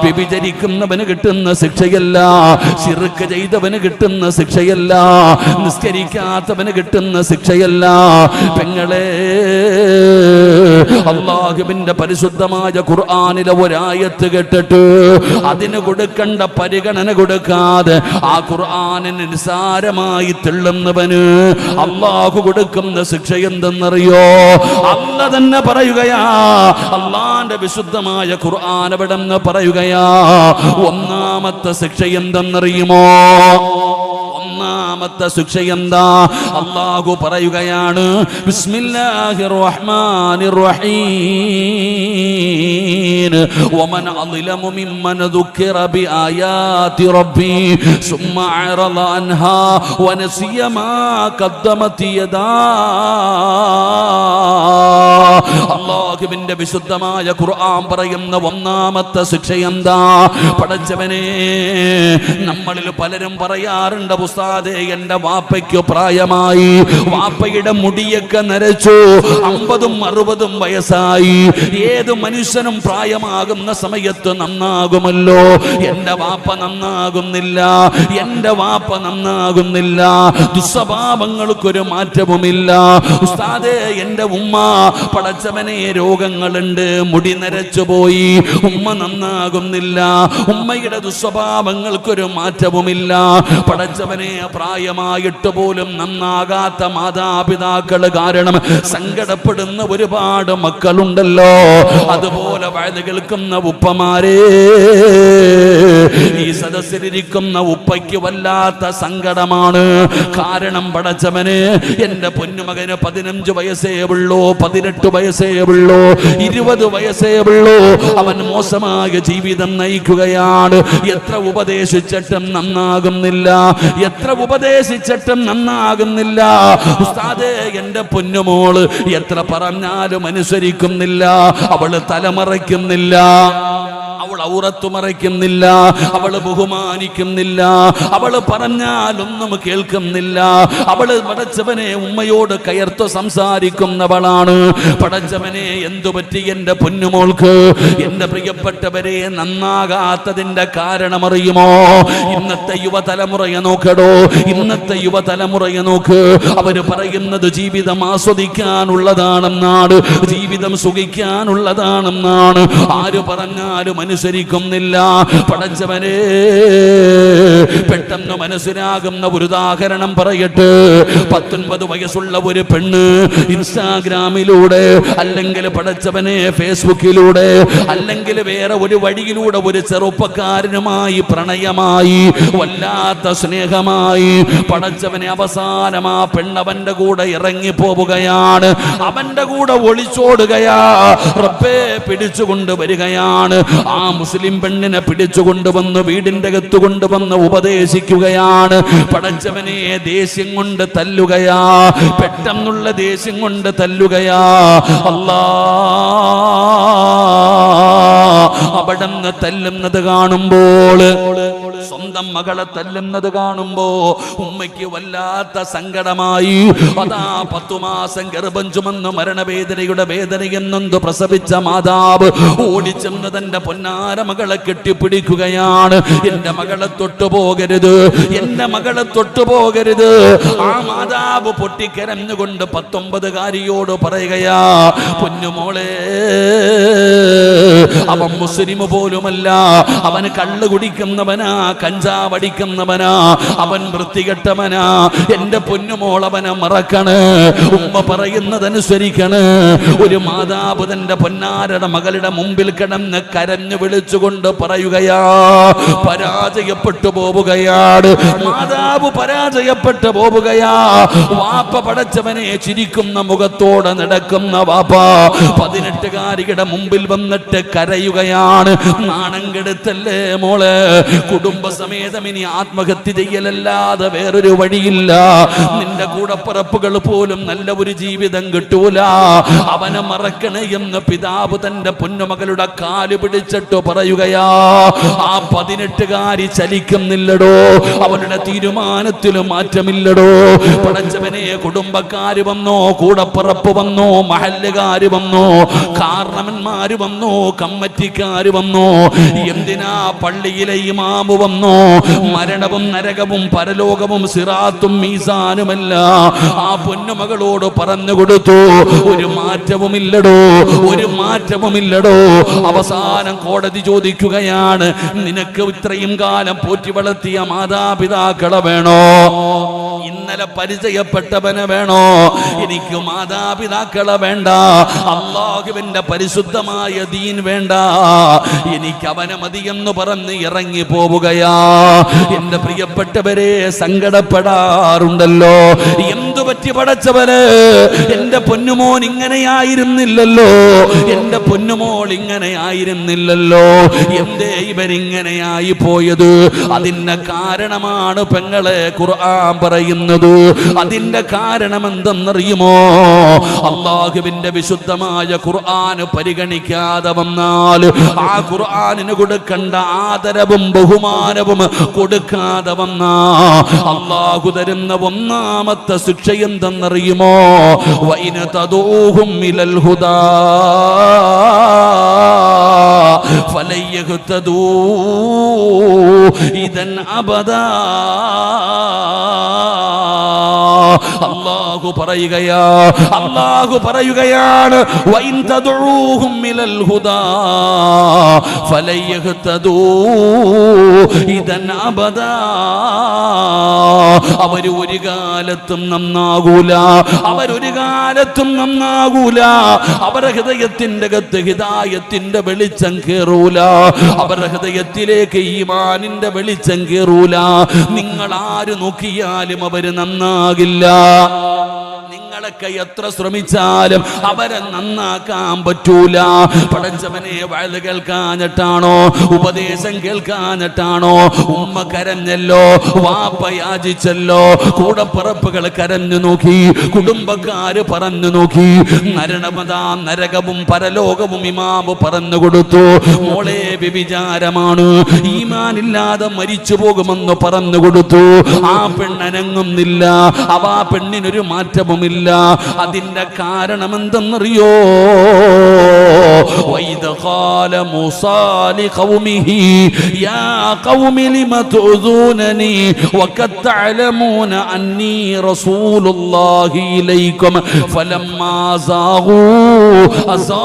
വ്യഭിചരിക്കുന്നവന് കിട്ടുന്ന ശിക്ഷയല്ല, ശിർക്ക് ചെയ്തവന് കിട്ടുന്ന ശിക്ഷയല്ല, നിസ്കരിക്കാത്തവന് കിട്ടുന്ന ശിക്ഷയല്ല. പെങ്ങളെ, അള്ളാഹുവിന്റെ പരിശുദ്ധമായ ഖുർആനിലെ ഒരായത്ത് കേട്ടിട്ട് അതിന് കൊടുക്കേണ്ട പരിഗണന കൊടുക്കാതെ ആ ഖുർആനിനെ നിസാരമായി തെള്ളുന്നവന് അള്ളാഹു കൊടുക്കുന്ന ശിക്ഷ എന്തെന്നറിയോ? അല്ല തന്നെ പറയുകയാ. അള്ളാന്റെ വിശുദ്ധമായ ഖുർആൻ എവിടെന്ന് പറയുകയാ. ഒന്നാമത്തെ ശിക്ഷ എന്തെന്നറിയുമോ? ഒന്നാമത്തെ ശിക്ഷ എന്താ? അള്ളാഹു പറയുകയാണ്, ബിസ്മില്ലാഹിർ റഹ്മാനിർ റഹീം, വമൻ അദ്ലമു മിമ്മൻ ദുക്കിറ ബിആയാതി റബ്ബി സുമ്മ അറള അൻഹാ വനസിയ മാ ഖദ്ദമത് യദാ. അള്ളാഹുവിന്റെ വിശുദ്ധമായ ഖുർആൻ പറയുന്ന ഒന്നാമത്തെ ശിക്ഷ എന്താ? പടച്ചവനെ, നമ്മളിൽ പലരും പറയാറുണ്ട്, ഉസ്താദേ എന്റെ വാപ്പയ്ക്ക് പ്രായമായി, വാപ്പയുടെ മുടിയൊക്കെ നരച്ചു, 50ഉം 60ഉം വയസ്സായി. ഏത് മനുഷ്യനും പ്രായമാകുന്ന സമയത്ത് നന്നാകുമല്ലോ. എന്റെ വാപ്പ നന്നാകുന്നില്ല, എന്റെ വാപ്പ നന്നാകുന്നില്ല, ദുസ്വഭാവങ്ങൾക്കൊരു മാറ്റവുമില്ല. ഉസ്താദേ എന്റെ ഉമ്മ, പടച്ചവനെ രോഗങ്ങളുണ്ട്, മുടി നരച്ചുപോയി, ഉമ്മ നന്നാകുന്നില്ല, ഉമ്മയുടെ ദുസ്വഭാവങ്ങൾക്കൊരു മാറ്റവുമില്ല. പടച്ചവനെ, പ്രായമായിട്ട് പോലും നന്നാകാത്ത മാതാപിതാക്കള് കാരണം സങ്കടപ്പെടുന്ന ഒരുപാട് മക്കളുണ്ടല്ലോ. അതുപോലെ വഴുത് കേൾക്കുന്ന ഉപ്പമാരെ, ഈ സദസ്സിലിരിക്കുന്ന ഉപ്പയ്ക്ക് വല്ലാത്ത സങ്കടമാണ്. കാരണം പടച്ചവന്, എന്റെ പൊന്നുമകന് 15 വയസ്സേ ഉള്ളൂ, 18 വയസ്സേ ഉള്ളൂ, 20 വയസ്സേ ഉള്ളൂ, അവൻ മോശമായ ജീവിതം നയിക്കുകയാണ്. എത്ര ഉപദേശിച്ചിട്ടും നന്നാകുന്നില്ല, എത്ര ഉപദേശിച്ചിട്ടും നന്നാകുന്നില്ല. ഉസ്താദേ എന്റെ പൊന്നുമോള് എത്ര പറഞ്ഞാലും അനുസരിക്കുന്നില്ല, അവള് തലമറയ്ക്കുന്നില്ല, അവൾ ഔറത്ത് മറയ്ക്കുന്നില്ല, അവള് ബഹുമാനിക്കുന്നില്ല, അവള് പറഞ്ഞാലൊന്നും കേൾക്കുന്നില്ല. അവള് പടച്ചവനെ ഉമ്മയോട് കയർത്തു സംസാരിക്കുന്നവളാണ്. പടച്ചവനെ, എന്തു പറ്റി എന്റെ പൊന്നുമോൾക്ക്? എന്റെ പ്രിയപ്പെട്ടവരെ, നന്നാകാത്തതിന്റെ കാരണം അറിയുമോ? ഇന്നത്തെ യുവതലമുറയെ നോക്കടോ, ഇന്നത്തെ യുവതലമുറയെ നോക്ക്. അവര് പറയുന്നത് ജീവിതം ആസ്വദിക്കാനുള്ളതാണെന്നാണ്, ജീവിതം സുഖിക്കാനുള്ളതാണെന്നാണ്. ആര് പറഞ്ഞാലും അനുസരിക്കും അനുസരിക്കുന്നില്ല. പടച്ചവനെ, പെട്ടെന്ന് മനസ്സിലാകുന്ന ഒരു ഉദാഹരണം പറയട്ടെ. 19 വയസ്സുള്ള ഒരു പെണ്ണ് ഇൻസ്റ്റാഗ്രാമിലൂടെ അല്ലെങ്കിൽ പടച്ചവനെ ഫേസ്ബുക്കിലൂടെ അല്ലെങ്കിൽ വേറെ ഒരു വഴിയിലൂടെ ഒരു ചെറുപ്പക്കാരനുമായി പ്രണയമായി, വല്ലാത്ത സ്നേഹമായി. പടച്ചവനെ, അവസാനം ആ പെണ്ണവന്റെ കൂടെ ഇറങ്ങി പോവുകയാണ്, അവന്റെ കൂടെ ഒളിച്ചോടുകയാ. റബ്ബേ, പിടിച്ചുകൊണ്ട് വരികയാണ്. ആ മുസ്ലിം പെണ്ണിനെ പിടിച്ചുകൊണ്ടുവന്ന് വീടിന്റെ അകത്ത് കൊണ്ടുവന്ന് ഉപദേശിക്കുകയാണ്. പടച്ചവനെ, ദേഷ്യം കൊണ്ട് തല്ലുകയാ, പെട്ടെന്നുള്ള ദേഷ്യം കൊണ്ട് തല്ലുകയാ. അല്ലാ, അവിടുന്ന് തല്ലുന്നത് കാണുമ്പോൾ, സ്വന്തം മകളെ തല്ലുന്നത് കാണുമ്പോ ഉമ്മയ്ക്ക് വല്ലാത്ത സങ്കടമായി. അതാ 10 മാസം ഗർഭം ചുമന്ന് മരണവേദനയുടെ വേദനയെന്നൊന്ന് പ്രസവിച്ച മാതാവ് ഓടിച്ചെന്ന് തന്റെ പൊന്നാര മകളെ കെട്ടിപ്പിടിക്കുകയാണ്. എന്റെ മകളെ തൊട്ടുപോകരുത്, എന്റെ മകളെ തൊട്ടുപോകരുത്. ആ മാതാവ് പൊട്ടിക്കരഞ്ഞുകൊണ്ട് 19-കാരിയോട് പറയുകയാ, പൊന്നുമോളെ, അവൻ മുസ്ലിം പോലുമല്ല, അവന് കള്ള് കുടിക്കുന്നവനാ, കഞ്ചാവടിക്കുന്നവനാ, അവൻ വൃത്തികെട്ടവനാ. എന്റെ പൊന്നുമോൾ അവനെ മറക്കണ്, ഉമ്മ പറയുന്നതനുസരിക്കണ്. ഒരു മാതാവ് തന്റെ പൊന്നാരുടെ മകളുടെ മുമ്പിൽ കിടന്ന് കരഞ്ഞു വിളിച്ചുകൊണ്ട് പറയുകയാ, പരാജയപ്പെട്ടു പോവുകയാണ്. മാതാവ് പരാജയപ്പെട്ടു പോവുകയാ. വാപ്പ പടച്ചവനെ ചിരിക്കുന്ന മുഖത്തോടെ നടക്കുന്ന വാപ്പ 18-കാരിയുടെ മുമ്പിൽ വന്നിട്ട് കരയുകയാണ്. നാണം കെടുത്തല്ലേ മോളെ, കുടുംബസമേതം ഇനി ആത്മഹത്യ ചെയ്യലല്ലാതെ വേറൊരു വഴിയില്ല. നിന്റെ കൂടപ്പിറപ്പുകൾ പോലും നല്ല ഒരു ജീവിതം കിട്ടൂല. അവനെ മറക്കണേ എന്ന് പിതാവ് തന്റെ പൊന്നുമകളുടെ കാല് പിടിച്ചിട്ട് പറയുകയാ. ആ 18-കാരി ചലിക്കുന്നില്ലടോ, അവരുടെ തീരുമാനത്തിൽ മാറ്റമില്ലടോ. പടച്ചവനെ, കുടുംബക്കാര് വന്നോ, കൂടപ്പിറപ്പ് വന്നോ, മഹല്ലുകാര് വന്നോ, കാരണവന്മാര് വന്നോ, കമ്മറ്റിക്കാര് വന്നോ, എന്തിനാ പള്ളിയിലെ ഇമാമു വന്നോ, മരണവും നരകവും പരലോകവും സിറാത്തും മീസാനുമല്ല ആ പൊന്നുമകളോട് പറഞ്ഞു കൊടുത്തു. ഒരു മാറ്റവുമില്ലടോ, ഒരു മാറ്റവുമില്ലടോ. അവസാനം കോടതി ചോദിക്കുകയാണ്, നിനക്ക് ഇത്രയും കാലം പോറ്റി വളർത്തിയ മാതാപിതാക്കളെ വേണോ, ഇന്നലെ പരിചയപ്പെട്ടവനെ വേണോ? എനിക്ക് മാതാപിതാക്കളെ വേണ്ട, അല്ലാഹുവിന്റെ പരിശുദ്ധമായ ദീൻ വേണ്ട, എനിക്ക് അവനെ മതിയെന്ന് പറഞ്ഞ് ഇറങ്ങി പോവുകയാ. എന്റെ പ്രിയപ്പെട്ടവരെ, സങ്കടപ്പെടാറുണ്ടല്ലോ. എന്തു പറ്റി പടച്ചവന്? എന്റെ പൊന്നുമോൻ ഇങ്ങനെയായിരുന്നില്ലല്ലോ, എന്റെ പൊന്നുമോൾ ഇങ്ങനെയായിരുന്നില്ലല്ലോ, എന്തേ ഇവരിങ്ങനെയായി പോയത്? അതിന്റെ കാരണമാണ് പെങ്ങളെ ഖുർആൻ പറയുന്നത്. അതിന്റെ കാരണം എന്തെന്നറിയുമോ? അല്ലാഹുവിന്റെ വിശുദ്ധമായ ഖുർആൻ പരിഗണിക്കാതെ വന്നാൽ, ആ ഖുർആനിന് കൊടുക്കേണ്ട ആദരവും ബഹുമാനവും കൊടുക്കാതെ വന്നാ അല്ലാഹു തരുന്ന ഒന്നാമത്തെ ശിക്ഷ എന്തെന്നറിയുമോ? വഇന തദൂഹും ഇലൽ ഹുദാ ഫലയഹ്തദൂ ഇദൻ അബദാ. അല്ലാഹു പറയുകയാ, അല്ലാഹു പറയുകയാണ്, വഇൻ തദഊഹും ഇലൽ ഹുദാ ഫലയഹ്തദൂ ഇദൻ അബദാ. അവര് ഒരു കാലത്തും നന്നാകൂല, അവരൊരു കാലത്തും നന്നാകൂല. അവരുടെ ഹൃദയത്തിന്റെ അകത്ത് ഹിദായത്തിന്റെ വെളിച്ചം കേറൂല, അവരുടെ ഹൃദയത്തിലേക്ക് ഈമാനിന്റെ വെളിച്ചം കേറൂല. നിങ്ങൾ ആര് നോക്കിയാലും അവര് നന്നാകില്ല. നിങ്ങളൊക്കെ എത്ര ശ്രമിച്ചാലും അവരെ നന്നാക്കാൻ പറ്റൂല. പടച്ചവനെ, വഅദ് കേൾക്കാഞ്ഞിട്ടാണോ, ഉപദേശം കേൾക്കാഞ്ഞിട്ടാണോ? ഉമ്മ കരഞ്ഞല്ലോ, വാപ്പ യാചിച്ചല്ലോ, കൂടപ്പിറപ്പുകൾ കരഞ്ഞു നോക്കി, കുടുംബക്കാര് പറഞ്ഞു നോക്കി, മരണമതാ നരകവും പരലോകവും ഇമാമ് പറഞ്ഞു കൊടുത്തു. മോളെ, വ്യഭിചാരമാണ്, ഈമാനില്ലാതെ മരിച്ചു പോകുമെന്ന് പറഞ്ഞു കൊടുത്തു. ആ പെണ്ണനങ്ങുന്നില്ല, ആ പെണ്ണിനൊരു മാറ്റവുമില്ല. അതിന്റെ കാരണം എന്തെന്നറിയോ? വൈദ ഖാല മൂസാ ലിഖൗമിഹി യാ ഖൗമി ലിമ തുഊദൂനനി വഖദ് തഅലമൂന അന്നീ റസൂലുള്ളാഹി ഇലൈക്കും ഫലമ്മാ സാഗൂ അസാ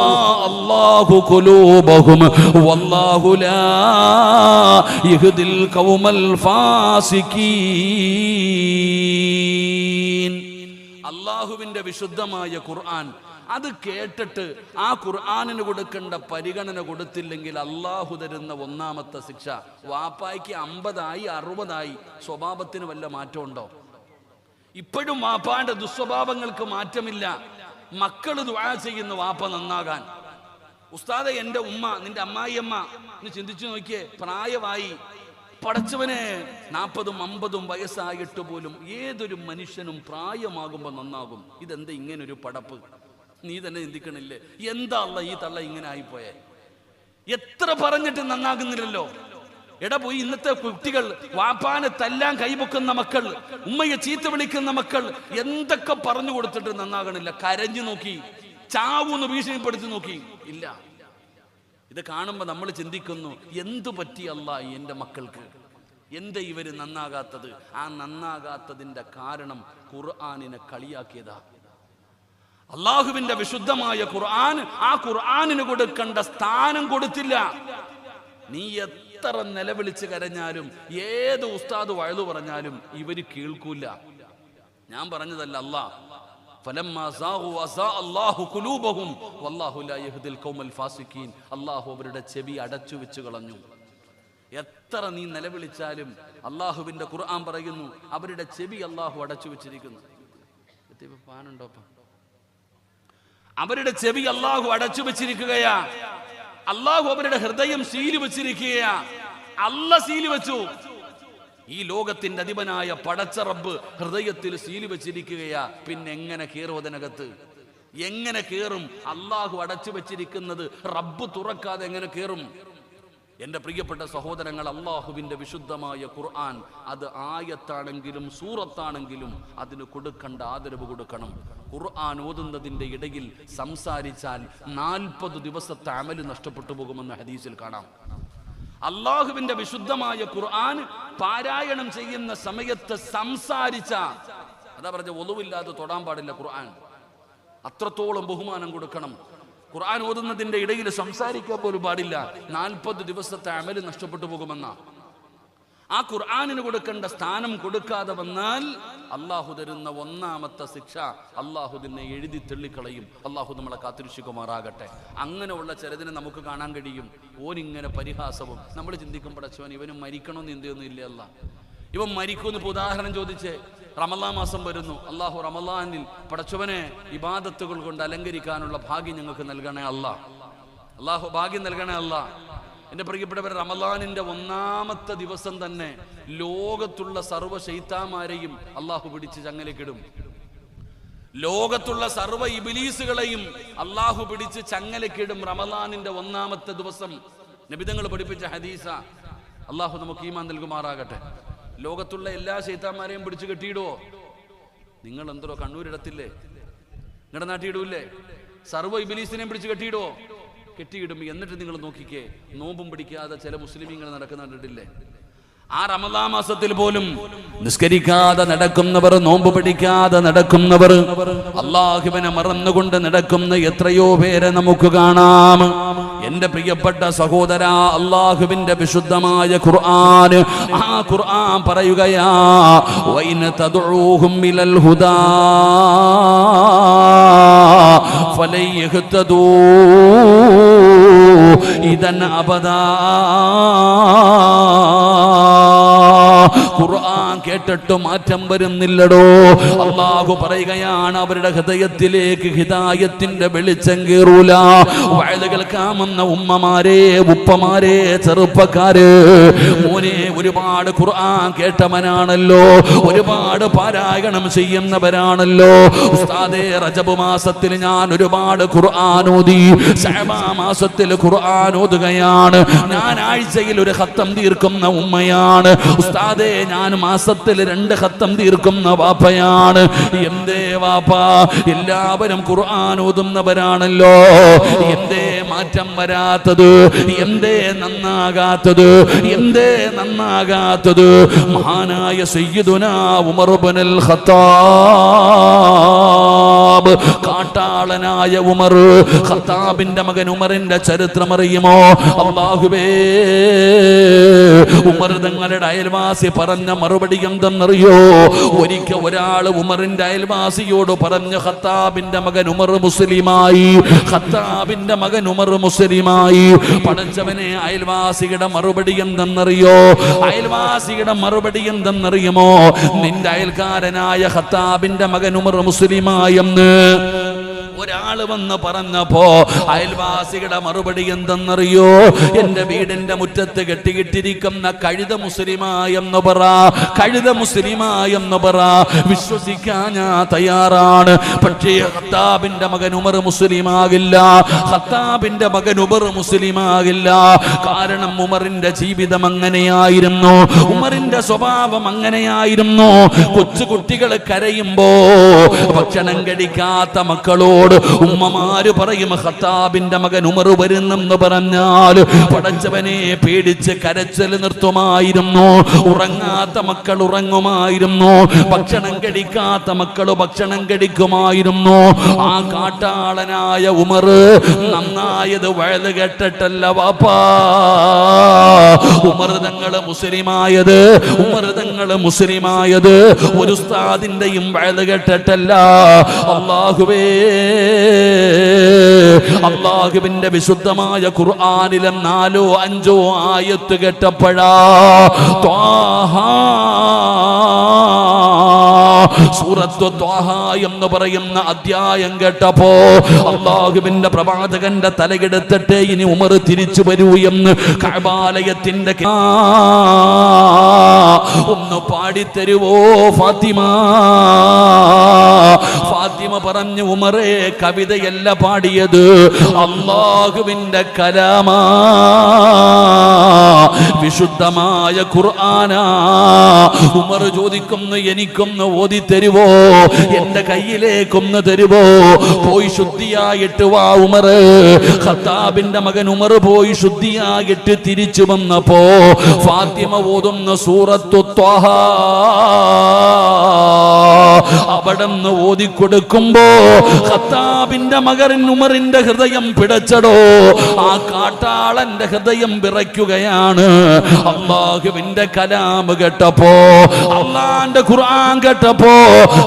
അല്ലാഹു ഖുലൂബഹും വല്ലാഹു ലാ യഹ്ദിൽ ഖൗമൽ ഫാസിഖീൻ. അല്ലാഹുവിന്റെ വിശുദ്ധമായ ഖുർആൻ അത് കേട്ടിട്ട് ആ ഖുർആനിന് കൊടുക്കേണ്ട പരിഗണന കൊടുത്തില്ലെങ്കിൽ അള്ളാഹു തരുന്ന ഒന്നാമത്തെ ശിക്ഷ, വാപ്പായ്ക്ക് 50 60 സ്വഭാവത്തിന് വല്ല മാറ്റമുണ്ടോ? ഇപ്പോഴും വാപ്പാന്റെ ദുസ്വഭാവങ്ങൾക്ക് മാറ്റമില്ല. മക്കൾ ദുആ ചെയ്യുന്നു വാപ്പ നന്നാകാൻ. ഉസ്താദെ, എൻ്റെ ഉമ്മ, നിന്റെ അമ്മായിയമ്മ എന്ന് ചിന്തിച്ചു നോക്കിയേ, പ്രായമായി, പടച്ചവനെ 40 50 വയസ്സായിട്ട് പോലും ഏതൊരു മനുഷ്യനും പ്രായമാകുമ്പോൾ നന്നാകും. ഇതെന്താ ഇങ്ങനൊരു പടപ്പ്? നീ തന്നെ ചിന്തിക്കണില്ലേ? എന്താ അല്ല ഈ തള്ള ഇങ്ങനെ ആയിപ്പോയെ? എത്ര പറഞ്ഞിട്ട് നന്നാകുന്നില്ലല്ലോ. എടാ പോയി, ഇന്നത്തെ കുട്ടികൾ വാപ്പാനെ തല്ലാൻ കൈപൊക്കുന്ന മക്കൾ, ഉമ്മയെ ചീത്ത വിളിക്കുന്ന മക്കൾ, എന്തൊക്കെ പറഞ്ഞു കൊടുത്തിട്ട് നന്നാകണില്ല. കരഞ്ഞു നോക്കി, ചാവൂന്ന് ഭീഷണിപ്പെടുത്തി നോക്കി, ഇല്ല. ഇത് കാണുമ്പോൾ നമ്മൾ ചിന്തിക്കുന്നു, എന്തു പറ്റി അല്ലാഹ് എൻ്റെ മക്കൾക്ക്? എന്താ ഇവര് നന്നാകാത്തത്? ആ നന്നാകാത്തതിന്റെ കാരണം ഖുർആനിനെ കളിയാക്കിയതാ. അള്ളാഹുവിന്റെ വിശുദ്ധമായ ഖുർആൻ, ആ ഖുർആനിന് കൊടുക്കേണ്ട സ്ഥാനം കൊടുത്തില്ല. നീ എത്ര നിലവിളിച്ച് കരഞ്ഞാലും, ഏത് ഉസ്താദ് വയലു പറഞ്ഞാലും ഇവര് കേൾക്കൂല. ഞാൻ പറഞ്ഞതല്ല, അല്ലാഹ് അള്ളാഹു അവരുടെ ചെവി അടച്ചു വെച്ച് കളഞ്ഞു. എത്ര നീ നിലവിളിച്ചാലും അള്ളാഹുവിന്റെ ഖുർആൻ പറയുന്നു അവരുടെ ചെവി അള്ളാഹു അടച്ചു വെച്ചിരിക്കുന്നു. അവരുടെ ചെവി അള്ളാഹു അടച്ചു വെച്ചിരിക്കുകയാ. അള്ളാഹു അവരുടെ ഹൃദയം സീല് വെച്ചിരിക്കുകയാ. അല്ല സീല് വെച്ചു. ഈ ലോകത്തിന്റെ അധിപനായ പടച്ച റബ്ബ് ഹൃദയത്തിൽ സീല് വെച്ചിരിക്കുകയാ. പിന്നെ എങ്ങനെ കേറും അതിനകത്ത്? എങ്ങനെ കേറും? അള്ളാഹു അടച്ചു വെച്ചിരിക്കുന്നത് റബ്ബ് തുറക്കാതെ എങ്ങനെ കേറും? എന്റെ പ്രിയപ്പെട്ട സഹോദരങ്ങൾ, അള്ളാഹുവിന്റെ വിശുദ്ധമായ ഖുർആൻ, അത് ആയത്താണെങ്കിലും സൂറത്താണെങ്കിലും അതിന് കൊടുക്കേണ്ട ആദരവ് കൊടുക്കണം. ഖുർആൻ ഓതുന്നതിന്റെ ഇടയിൽ സംസാരിച്ചാൽ 40 ദിവസത്തെ അമല് നഷ്ടപ്പെട്ടു പോകുമെന്ന് ഹദീസിൽ കാണാം. അള്ളാഹുവിന്റെ വിശുദ്ധമായ ഖുർആൻ പാരായണം ചെയ്യുന്ന സമയത്ത് സംസാരിച്ച, അതാ പറഞ്ഞ ഒളുവില്ലാതെ തൊടാൻ പാടില്ല ഖുർആൻ. അത്രത്തോളം ബഹുമാനം കൊടുക്കണം. ഖുർആൻ ഓതുന്നതിന്റെ ഇടയിൽ സംസാരിക്കാൻ പോലും പാടില്ല. 40 ദിവസത്തെ അമല് നഷ്ടപ്പെട്ടു പോകുമെന്ന ആ ഖുർആനിന് കൊടുക്കേണ്ട സ്ഥാനം കൊടുക്കാതെ വന്നാൽ അള്ളാഹു തരുന്ന ഒന്നാമത്തെ ശിക്ഷ, അള്ളാഹു തന്നെ എഴുതി തെള്ളിക്കളയും. അള്ളാഹു നമ്മളെ കാത്തിരക്ഷിക്കുമാറാകട്ടെ. അങ്ങനെയുള്ള ചിലതിനെ നമുക്ക് കാണാൻ കഴിയും. ഓനിങ്ങനെ പരിഹാസവും. നമ്മൾ ചിന്തിക്കും, പടച്ചവൻ ഇവന് മരിക്കണമെന്ന് എന്തൊന്നും ഇല്ല. അല്ല, ഇവൻ മരിക്കുമെന്ന്. ഇപ്പോൾ ഉദാഹരണം ചോദിച്ചേ, റമളാൻ മാസം വരുന്നു. അള്ളാഹു റമളാനിൽ പടച്ചവനെ ഇബാദത്തുകൾ കൊണ്ട് അലങ്കരിക്കാനുള്ള ഭാഗ്യം ഞങ്ങൾക്ക് നൽകണേ അല്ലാ. അള്ളാഹു ഭാഗ്യം നൽകണേ അല്ലാ. എന്റെ പ്രിയപ്പെട്ടവർ, റമളാനിന്റെ ഒന്നാമത്തെ ദിവസം തന്നെ ലോകത്തുള്ള സർവ്വ ശൈത്താന്മാരെയും അള്ളാഹു പിടിച്ച് ചങ്ങലക്കിടും. ലോകത്തുള്ള സർവ്വ ഇബ്ലീസുകളെയും അള്ളാഹു പിടിച്ച് ചങ്ങലക്കിടും റമളാനിന്റെ ഒന്നാമത്തെ ദിവസം. നബിതങ്ങൾ പഠിപ്പിച്ച ഹദീസ. അള്ളാഹു നമുക്ക് ഈമാൻ നൽകുമാറാകട്ടെ. ലോകത്തുള്ള എല്ലാ ശൈത്താന്മാരെയും പിടിച്ച് കെട്ടിയിടുവോ? നിങ്ങൾ എന്തോ കണ്ണൂരിടത്തില്ലേ? നിങ്ങളുടെ നാട്ടിയിടൂല്ലേ? സർവ്വ ഇബ്ലീസിനെയും പിടിച്ച് കെട്ടിയിടുവോ? കെട്ടിയിടും. എന്നിട്ട് നിങ്ങൾ നോക്കിക്കേ, നോമ്പും പിടിക്കാതെ ചില മുസ്ലിമീങ്ങൾ നടക്കുന്ന കണ്ടിട്ടില്ലേ? ആ റമളാൻ മാസത്തിൽ പോലും നിസ്കരിക്കാതെ നടക്കുന്നവർ, നോമ്പ് പിടിക്കാതെ നടക്കുന്നവർ, അള്ളാഹുവിനെ മറന്നുകൊണ്ട് നടക്കുന്ന എത്രയോ പേരെ നമുക്ക് കാണാം. എന്റെ പ്രിയപ്പെട്ട സഹോദര, അള്ളാഹുവിന്റെ വിശുദ്ധമായ ഖുർആൻ, ആ ഖുർആൻ പറയുകയാ, വൈന തദ്ഉഹും ഇലൽ ഹുദാ ഫലൻ യഹ്തദൂ ഇദൻ അബദാ. ഖുർആൻ കേട്ടിട്ട് മാറ്റം വരുന്നില്ലടോ. അള്ളാഹു പറയുകയാണ്, അവരുടെ ഹൃദയത്തിലേക്ക് ഹിദായത്തിന്റെ വെളിച്ചം കേറൂല. വഅദ് കേൾക്കാമെന്ന ഉമ്മമാരെ, ഉപ്പമാരെ, ചെറുപ്പക്കാര്, മോനെ, ഒരുപാട് ഖുർആൻ കേട്ടവനാണല്ലോ, ഒരുപാട് പാരായണം ചെയ്യുന്നവരാണല്ലോ. ഉസ്താദേ, റജബ് മാസത്തിൽ ഞാൻ ഒരുപാട് ഖുർആൻ ഓതി, ശഅബാൻ മാസത്തിൽ ഖുർആൻ ഓതുകയാണ്, ഞാൻ ആഴ്ചയിൽ ഒരു ഖത്തം തീർക്കുന്ന ഉമ്മയാണ്. ഉസ്താദേ, ഞാൻ മാസം മാസത്തിൽ 2 ഖത്തം തീർക്കുന്ന വാപ്പയാണ്. എന്തേ വാപ്പ, എല്ലാവരും ഖുർആൻ ഓതുന്നവരാണല്ലോ, എന്തേ മാറ്റം വരാത്തത്? എന്തേ നന്നാകാത്തത്? എന്തേ നന്നാകാത്തത്? മഹാനായ സയ്യിദുനാ ഉമർ ഇബ്നുൽ ഖത്താബ്, കാട്ടാളനായ ഉമർ, ഖത്താബിന്റെ മകൻ ഉമറിന്റെ ചരിത്രം അറിയുമോ? അല്ലാഹുവേ, ഉമർ തങ്ങളുടെ അയൽവാസി പറഞ്ഞ മറുപടി എന്തെന്നറിയോ? ഒരിക്കൽ ഒരാൾ ഉമറിന്റെ അയൽവാസിയോട് പറഞ്ഞു, ഖത്താബിന്റെ മകൻ ഉമർ മുസ്ലിമായി, ഖത്താബിന്റെ മകൻ ഉമർ മുസ്ലിമായി. പടച്ചവനെ, അയൽവാസിയുടെ മറുപടി എന്തെന്നറിയോ? അയൽവാസിയുടെ മറുപടി എന്തെന്നറിയുമോ? നിന്റെ അയൽക്കാരനായ ഖത്താബിന്റെ മകൻ ഉമർ മുസ്ലിമായെന്ന് ഒരാള് വന്ന് പറഞ്ഞപ്പോ അയൽവാസിയുടെ മറുപടി എന്തെന്നറിയോ? എന്റെ വീടിന്റെ മുറ്റത്ത് കെട്ടിയിട്ടിരിക്കുന്ന കഴുത മുസ്ലിമായെന്ന് പറ, കഴുത മുസ്ലിമായെന്ന് പറ. വിശ്വസിക്കാൻ ഞാൻ തയ്യാറാണ്. പക്ഷേ ഖത്താബിന്റെ മകൻ ഉമർ മുസ്ലിമാകില്ല, ഖത്താബിന്റെ മകൻ ഉമർ മുസ്ലിമാകില്ല. കാരണം ഉമറിന്റെ ജീവിതം അങ്ങനെയായിരുന്നു, ഉമറിന്റെ സ്വഭാവം അങ്ങനെയായിരുന്നു. കൊച്ചുകുട്ടികൾ കരയുമ്പോ ഭക്ഷണം കഴിക്കാത്ത മക്കളോട് ഉമ്മമാര് പറയും, ഖത്താബിന്റെ മകൻ ഉമർ വരുന്നെന്ന് പറഞ്ഞാൽ പടച്ചവനെ പേടിച്ച് കരച്ചൽ നിർത്തുമായിരുന്നു. ഉറങ്ങാത്ത മക്കൾ ഉറങ്ങുമായിരുന്നു, ഭക്ഷണം കഴിക്കാത്ത മക്കൾ ഭക്ഷണം കഴിക്കുമായിരുന്നു. ആ കാട്ടാളനായ ഉമർ നന്നായത് വയത് കേട്ടിട്ടല്ല വാപ്പാ. ഉമർ തങ്ങള് മുസ്ലിമായത്, ഉമർ തങ്ങള് മുസ്ലിമായത് ഒരു ഉസ്താദിന്റെയും വയത് കേട്ടിട്ടല്ല. അല്ലാഹുവേ, അല്ലാഹുവിന്റെ വിശുദ്ധമായ ഖുർആനിലെ 4 5 ആയത്ത് കേട്ടപ്പോഴാ, ത്വാഹ, സൂറത്തു ത്വാഹ എന്ന് പറയുന്ന അധ്യായം കേട്ടപ്പോ അല്ലാഹുവിന്റെ പ്രവാചകന്റെ തലയെടുത്തിട്ട് ഇനി ഉമർ തിരിച്ചു വരൂ എന്ന് കഅബാലയത്തിന്റെ ഒന്ന് പാടിത്തരുവോ ഫാത്തിമ? ഫാത്തിമ പറഞ്ഞു, ഉമറേ, കവിതയല്ല പാടിയത്, അല്ലാഹുവിന്റെ കലാമാ, വിശുദ്ധമായ ഖുർആനാ. ഉമർ ചോദിക്കുന്നു, എനിക്കൊന്ന് ഓതി തരുവോ? എന്റെ കയ്യിലേക്കൊന്ന് തരുവോ? പോയി ശുദ്ധിയായിട്ട് വാ ഉമർ. ഖത്താബിന്റെ മകൻ ഉമർ പോയി ശുദ്ധിയായിട്ട് തിരിച്ചു വന്നപ്പോ ഫാത്തിമ ഓതുന്ന സൂറത്തു ത്വാഹ അവിടെന്ന് ഓതിക്കൊടുക്കുമ്പോ ഖത്താബിന്റെ മകൻ ഉമറിന്റെ ഹൃദയം പിടച്ചടോ. ആ കാട്ടാളന്റെ ഹൃദയം വിറയ്ക്കുകയാണ്. അല്ലാഹുവിന്റെ കലാം കേട്ടപ്പോ, അല്ലാഹുവിന്റെ ഖുർആൻ കേട്ടപ്പോ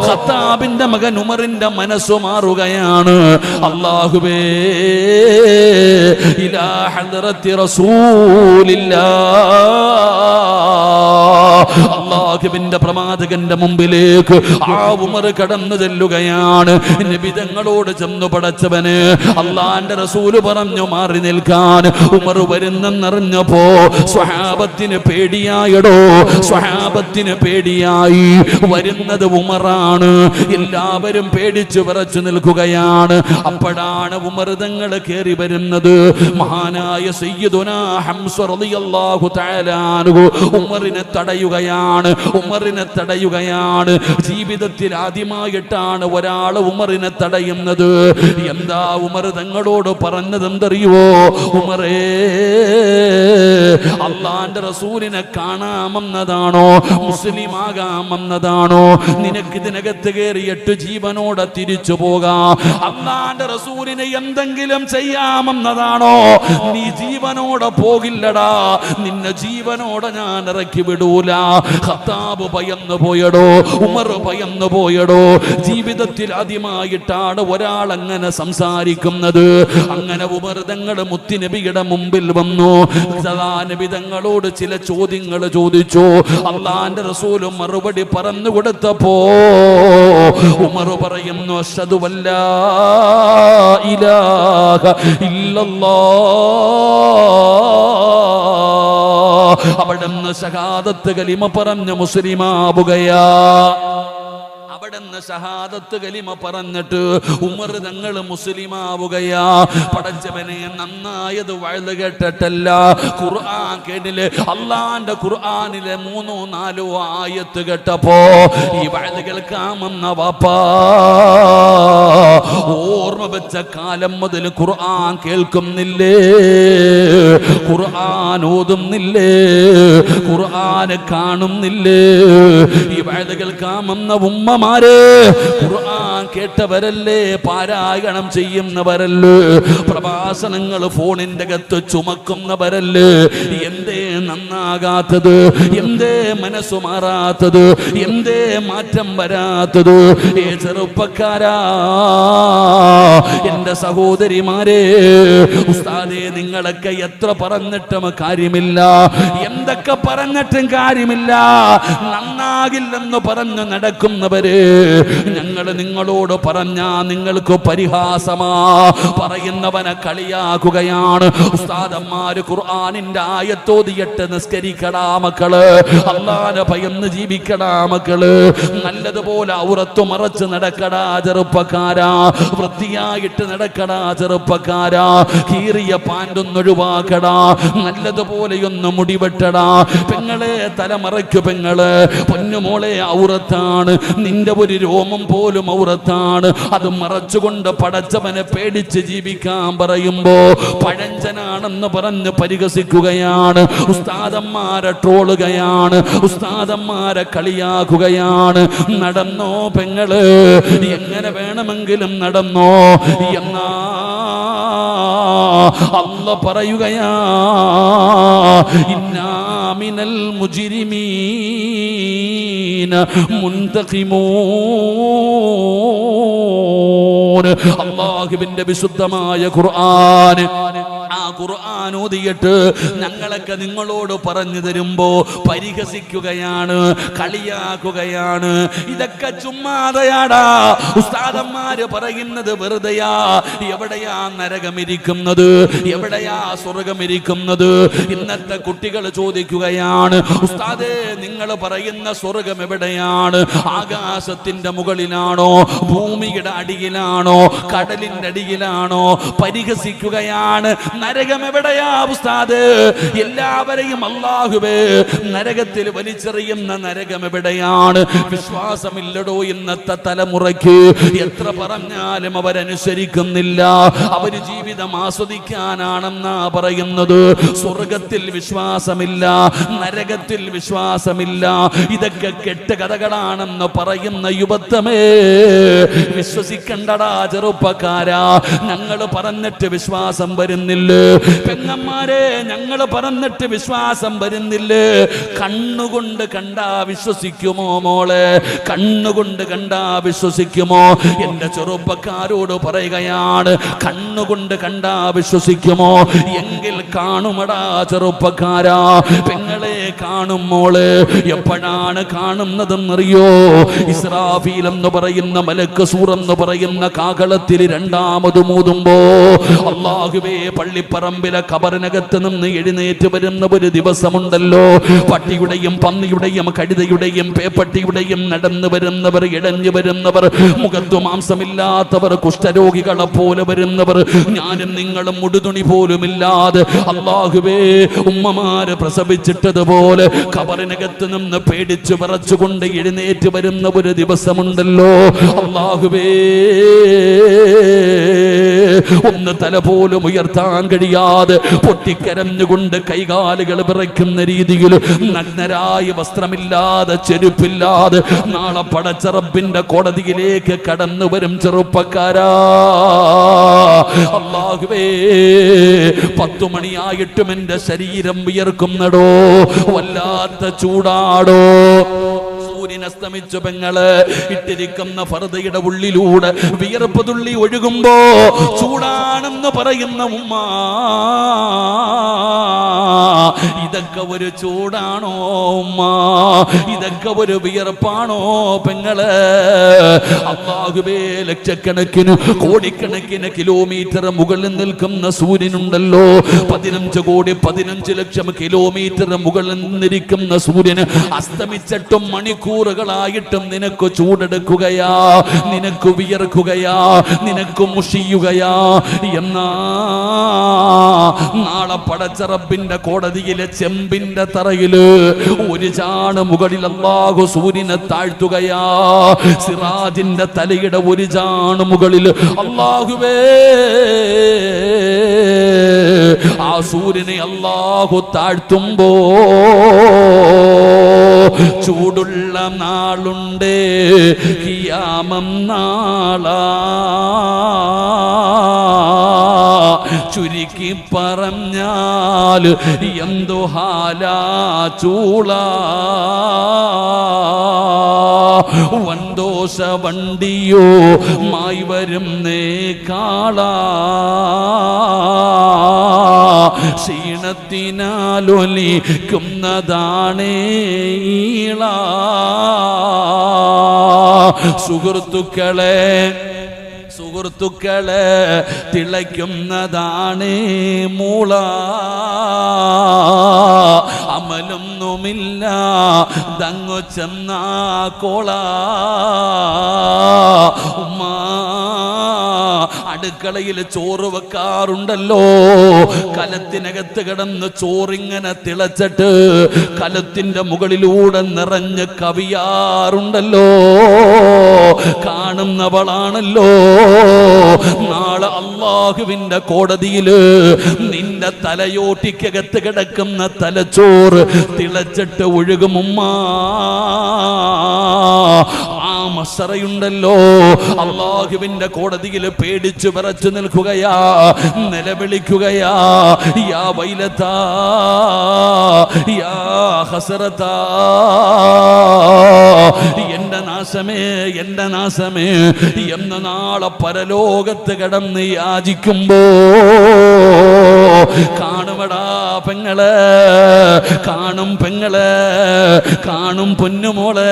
ഖത്താബിന്റെ മകൻ ഉമറിന്റെ മനസ്സ് മാറുകയാണ്. അല്ലാഹുവേ, ഇലാ ഹദ്റത്തി റസൂലില്ലാഹ്, അല്ലാഹുവിന്റെ പ്രവാചകന്റെ മുമ്പിലേക്ക് ആ ഉമർ കടന്നു ചെല്ലുകയാണ്. നബി തങ്ങളോട് ചെന്നു, പടച്ചവന്, അല്ലാഹുവിന്റെ റസൂല് പറഞ്ഞു മാറി നിൽക്കാൻ. ഉമർ വരുന്നെന്നറിഞ്ഞപ്പോ സ്വഹാബത്തിന് പേടിയായടോ, സ്വഹാബത്തിന് പേടിയായി. വരുന്നത് ഉമറാണ്. എല്ലാവരും പേടിച്ചു വിറച്ചു നിൽക്കുകയാണ്. അപ്പോഴാണ് ഉമർ തങ്ങൾ കയറി വരുന്നത്. മഹാനായ സയ്യിദുനാ ഹംസ റളിയല്ലാഹു തആല അൻഹു ഉമറിനെ തടയുകയാണ്, ഉമറിനെ തടയുകയാണ്. ജീവിതത്തിൽ ആദ്യമായിട്ടാണ് ഒരാൾ ഉമറിനെ തടയുന്നത്. എന്താ ഉമർ തങ്ങളോട് പറഞ്ഞത് എന്തറിയോ? ഉമറേ, അല്ലാഹുവിന്റെ റസൂലിനെ കാണാമെന്നതാണോ, മുസ്ലിം ആകാമെന്നതാണോ? നിനക്ക് ഇതിനകത്ത് കയറിയിട്ട് ജീവനോടെ തിരിച്ചു പോകാം. അല്ലാഹുവിന്റെ റസൂലിനെ എന്തെങ്കിലും ചെയ്യാമെന്നതാണോ? നീ ജീവനോടെ പോകില്ലടാ, നിന്നെ ജീവനോടെ ഞാൻ ഇറക്കി വിടൂല. ഖത്താബ് ഭയന്നു പോയടോ, ഉമർ ഭയന്നു പോയടോ. ജീവിതത്തിൽ ആദ്യമായിട്ടാണ് ഒരാൾ അങ്ങനെ സംസാരിക്കുന്നത്. അങ്ങനെ ഉമർ തങ്ങൾ മുത്തുനബിയുടെ മുമ്പിൽ വന്നു. നബി തങ്ങളോട് ചില ചോദ്യങ്ങൾ ചോദിച്ചു. അല്ലാഹുവിന്റെ റസൂൽ മറുപടി പറഞ്ഞു കൊടുത്തപ്പോ ഉമർ പറയുന്നു, അശ്ഹദു അല്ലാ ഇലാഹ ഇല്ലല്ലാഹ്. അവിടുന്ന് ശഹാദത്ത് കലിമ പറഞ്ഞ മുസ്ലിമാവുകയാ. അവിടെന്ന് ഷഹാദത്ത് കലിമ പറഞ്ഞിട്ട് ഉമർ തങ്ങൾ മുസ്ലിമാവുകയാ. പടച്ചവനെ, നന്നായത് വഴുത് കേട്ടിട്ടല്ല, ഖുർആൻ കേട്ടില്. അള്ളാന്റെ ഖുർആനിലെ 3-4 ആയത്ത് കേട്ടപ്പോ ഈ വഴുത് കേൾക്കാമെന്ന വാപ്പാ ഓർമ്മ വെച്ച കാലം മുതൽ ഖുർആൻ കേൾക്കുന്നില്ലേ, ഖുർആൻ ഓതുന്നില്ലേ, ഖുർആൻ കാണുന്നില്ലേ? ഈ വഴുത് കേൾക്കാമെന്ന ഉമ്മമാരെ, ഖുർആൻ കേട്ടവരല്ലേ, പാരായണം ചെയ്യുന്നവരല്ലേ, പ്രഭാഷണങ്ങൾ ഫോണിന്റെ അകത്ത് ചുമക്കുന്നവരല്ലേ? എന്തേ നന്നാകാത്തത്? എന്തേ മനസ്സു മാറാത്തത്? എന്തേ മാറ്റം വരാത്തത്? ഏ ചെറുപ്പക്കാരാ, എന്റെ സഹോദരിമാരെ, ഉസ്താദേ, നിങ്ങളൊക്കെ എത്ര പറഞ്ഞിട്ടും കാര്യമില്ല, എന്തൊക്കെ പറഞ്ഞിട്ടും കാര്യമില്ല. നന്നാകില്ലെന്ന് പറഞ്ഞു നടക്കുന്നവര്, ഞങ്ങൾ നിങ്ങളോട് പറഞ്ഞാ നിങ്ങൾക്ക് പരിഹാസമാ, പറയുന്നവനെ കളിയാക്കുകയാണ്. ഉസ്താദന്മാര് ഖുർആനിന്റെ ആയത്തോതിയിട്ട് നിസ്കരിക്കടാ മക്കള്, അല്ലാഹുവിനെ ഭയന്ന് ജീവിക്കടാ മക്കള്, നല്ലതുപോലെ ഔറത്ത് മറച്ച് നടക്കടാ ചെറുപ്പക്കാരാ, വൃത്തിയായിട്ട് നടക്കടാ ചെറുപ്പക്കാരാ, കീറിയ പാൻറ്റൊന്ന് ഒഴിവാക്കടാ, നല്ലതുപോലെയൊന്ന് മുടിവെട്ടടാ. പെങ്ങളെ, തലമറയ്ക്കു പെങ്ങള്, പൊന്നുമോളെ, ഔറത്താണ്, നിന്റെ ഒരു രോമം പോലും ഔറത്താണ്. അത് മറച്ചുകൊണ്ട് പടച്ചവനെ പേടിച്ച് ജീവിക്കാൻ പറയുമ്പോ പഴഞ്ചനാണെന്ന് പറഞ്ഞ് പരിഹസിക്കുകയാണ്, ഉസ്താദന്മാരെ ട്രോളുകയാണ്, ഉസ്താദന്മാരെ കളിയാക്കുകയാണ്. നടന്നോ പെങ്ങള്, എങ്ങനെ വേണമെങ്കിലും നടന്നോ എന്നാ അല്ലാഹ് പറയുകയാ, ഇന്നാ മിനൽ മുജ്രിമീന മുൻതഖിമൂൻ. അല്ലാഹുവിന്റെ വിശുദ്ധമായ ഖുർആൻ, ആ ഖുർആൻ ഓതിയിട്ട് ഞങ്ങളൊക്കെ നിങ്ങളോട് പറഞ്ഞു തരുമ്പോ പരിഹസിക്കുകയാണ്, കളിയാക്കുകയാണ്. ഇതൊക്കെ ചുമ്മാതെയാടാ, ഉസ്താദന്മാര് പറയുന്നത് വെറുതെയാ. എവിടെയാ നരകമിരിക്കുന്നത്? എവിടെയാ സ്വർഗമിരിക്കുന്നത്? ഇന്നത്തെ കുട്ടികൾ ചോദിക്കുകയാണ്, ഉസ്താദേ, നിങ്ങൾ പറയുന്ന സ്വർഗം എവിടെയാണ്? ആകാശത്തിന്റെ മുകളിലാണോ? ഭൂമിയുടെ അടിയിലാണോ? കടലിന്റെ അടിയിലാണോ? പരിഹസിക്കുകയാണ്. നരകം എവിടെയാ ഉസ്താദ്? എല്ലാവരെയും അല്ലാഹുവേ നരകത്തിൽ വലിച്ചെറിയുന്ന നരകം എവിടെയാണ്? വിശ്വാസമില്ലടോ ഇന്നത്തെ തലമുറയ്ക്ക്. എത്ര പറഞ്ഞാലും അവരനുസരിക്കുന്നില്ല. അവര് ജീവിതം ആസ്വദിക്കാനാണെന്നാ പറയുന്നത്. സ്വർഗത്തിൽ വിശ്വാസമില്ല, നരകത്തിൽ വിശ്വാസമില്ല. ഇതൊക്കെ കെട്ടുകഥകളാണെന്ന് പറയുന്ന യുവത്വമേ, വിശ്വസിക്കണ്ടടാ ചെറുപ്പക്കാരാ. ഞങ്ങൾ പറഞ്ഞിട്ട് വിശ്വാസം വരുന്നില്ല. പെങ്ങന്മാരെ, ഞങ്ങൾ പറഞ്ഞിട്ട് വിശ്വാസം വരുന്നില്ലേ? കണ്ണുകൊണ്ട് കണ്ടാ വിശ്വസിക്കുമോ മോളെ? കണ്ണുകൊണ്ട് കണ്ടാ വിശ്വസിക്കുമോ? എന്റെ ചെറുപ്പക്കാരോട് പറയുകയാണ്, കണ്ണുകൊണ്ട് കണ്ടാ വിശ്വസിക്കുമോ? എങ്കിൽ കാണുമടാ ചെറുപ്പക്കാരാ, പെങ്ങളെ കാണും മോളെ. എപ്പോഴാണ് കാണുന്നതെന്നറിയോ? ഇസ്രാഫീൽ എന്ന് പറയുന്ന മലക്ക്, സൂർ എന്ന് പറയുന്ന കാകളത്തിൽ രണ്ടാമത് മൂതുമ്പോ, അല്ലാഹുവേ, പള്ളിപ്പറമ്പിലെ ഖബറിനകത്ത് നിന്ന് എഴുന്നേറ്റ് വരുന്ന ഒരു ദിവസമുണ്ടല്ലോ. പട്ടിയുടെയും പന്നിയുടെയും കഴുതയുടെയും പേപ്പട്ടിയുടെയും നടന്നു വരുന്നവർ, ഇടഞ്ഞു വരുന്നവർ, മുഖത്തു മാംസമില്ലാത്തവർ, കുഷ്ഠരോഗികളെ പോലെ വരുന്നവർ, ഞാനും നിങ്ങളും മുടുതുണി പോലുമില്ലാതെ, അല്ലാഹുവേ, ഉമ്മമാര് പ്രസവിച്ചിട്ടതുപോലെ ഖബറിനകത്ത് നിന്ന് പേടിച്ചു വിറച്ചുകൊണ്ട് എഴുന്നേറ്റ് വരുന്ന ഒരു ദിവസമുണ്ടല്ലോ. അല്ലാഹുവേ, ഒന്ന് തല പോലും ഉയർത്താൻ കഴിയാതെ പൊട്ടിക്കരഞ്ഞുകൊണ്ട് കൈകാലുകൾ വിറയ്ക്കുന്ന രീതിയിൽ, നഗ്നരായ വസ്ത്രമില്ലാതെ, ചെരുപ്പില്ലാതെ നാളെ പടച്ച റബ്ബിന്റെ കോടതിയിലേക്ക് കടന്നു വരും ചെറുപ്പക്കാരാ. അല്ലാഹുവേ, 10 മണിയായിട്ടും എന്റെ ശരീരം വിയർക്കുന്നടോ, വല്ലാത്ത ചൂടാടോ. സൂര്യനസ്തമിച്ചു പെങ്ങള്, ഇട്ടിരിക്കുന്ന ഫർദയുടെ ഉള്ളിലൂടെ വിയർപ്പ് തുള്ളി ഒഴുകുമ്പോ ചൂടാണെന്ന് പറയുന്ന ഉമ്മ, ഇതൊക്കെ ഒരു ചൂടാണോ ഉമ്മ? ഇതൊക്കെ ഒരു വിയർപ്പാണോ പെങ്ങള്? അല്ലാഹുവേ, ലക്ഷക്കണക്കിന് കോടിക്കണക്കിന് കിലോമീറ്റർ മുകളിൽ നിൽക്കുന്ന സൂര്യനുണ്ടല്ലോ, 15 കോടി 15 ലക്ഷം കിലോമീറ്റർ മുകളിൽ നിന്നിരിക്കുന്ന സൂര്യന് അസ്തമിച്ചിട്ടും മണിക്കൂറുകളായിട്ടും നിനക്ക് ചൂടെടുക്കുകയാ, നിനക്ക് വിയർക്കുകയാ, നിനക്ക് മുഷിയുകയാ. എന്നാ നാളെ പടച്ച റബ്ബിന്റെ കോടതിയിലെ ചെമ്പിന്റെ തറയില് ഒരു ചാണ് മുകളിൽ അല്ലാഹു സൂര്യനെ താഴ്ത്തുകയാ. സിറാജിന്റെ തലയുടെ ഒരു ചാണ് മുകളിൽ അല്ലാഹുവേ ആ സൂര്യനെ അല്ലാഹു താഴ്ത്തുമ്പോ ചൂടുള്ള നാളുണ്ട്, ഖിയാമം നാളാ. ചുരുക്കി പറഞ്ഞാൽ എന്തു ഹാലാ ചൂള. വന്തോഷ വണ്ടിയോ മായി വരും കാള. ക്ഷീണത്തിനാലൊലിക്കുന്നതാണേ ഈള. സുഹൃത്തുക്കളെ തിളയ്ക്കുന്നതാണ് മൂള. അമലൊന്നുമില്ല ദങ്ങു ചെന്ന കോള. ഉമ്മ അടുക്കളയിൽ ചോറ് വെക്കാറുണ്ടല്ലോ, കലത്തിനകത്ത് കിടന്ന് ചോറിങ്ങനെ തിളച്ചിട്ട് കലത്തിന്റെ മുകളിലൂടെ നിറഞ്ഞ് കവിയാറുണ്ടല്ലോ. കാണുന്നവളാണല്ലോ. നാളെ അല്ലാഹുവിന്റെ കോടതിയില് നിന്റെ തലയോട്ടിക്കകത്ത് കിടക്കുന്ന തലച്ചോറ് തിളച്ചിട്ട് ഒഴുകുമുമ്മ. ആ മസറയുണ്ടല്ലോ അല്ലാഹുവിന്റെ കോടതിയിൽ പേടിച്ചു വിറച്ചു നിൽക്കുകയാ, നിലവിളിക്കുകയാ. യാ വൈലതാ യാ ഹസറതാ, എന്റെ നാശമേ, എന്റെ നാശമേ എന്ന് നാളെ പരലോകത്ത് കിടന്ന് യാചിക്കുമ്പോ കാണുമടാ പെങ്ങള്, കാണും പെങ്ങള്, കാണും പൊന്നുമോള്.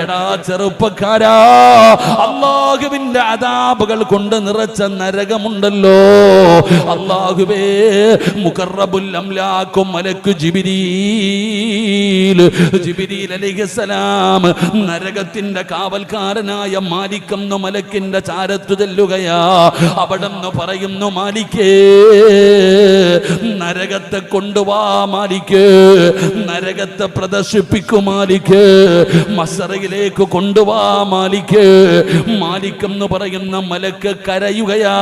എടാ ചെറുപ്പക്കാരാ, അല്ലാഹുവിന്റെ അദാബുകൾ കൊണ്ട് നിറച്ച നരകമുണ്ടല്ലോ. അല്ലാഹുവേ, മുഖറബുൽ അംലാക്കും മലക്ക് ജിബ്രീൽ അലൈഹിസ്സലാം നരകത്തിന്റെ കാവൽക്കാരനായ മാലിക്കെന്ന മലക്കിന്റെ ചാരത്തു ചെല്ലുകയാ. അവിടെന്ന് പറയുന്നു, മാലിക്കേ നരകത്തെ കൊണ്ടുവാ മാലിക്ക്, നരകത്തെ പ്രദർശിപ്പിക്കു മാലിക്ക്, മസറയിലേക്ക് കൊണ്ടുവാ മാലിക്ക്. മാലിക്കെന്ന് പറയുന്ന മലക്ക് കരയുകയാ.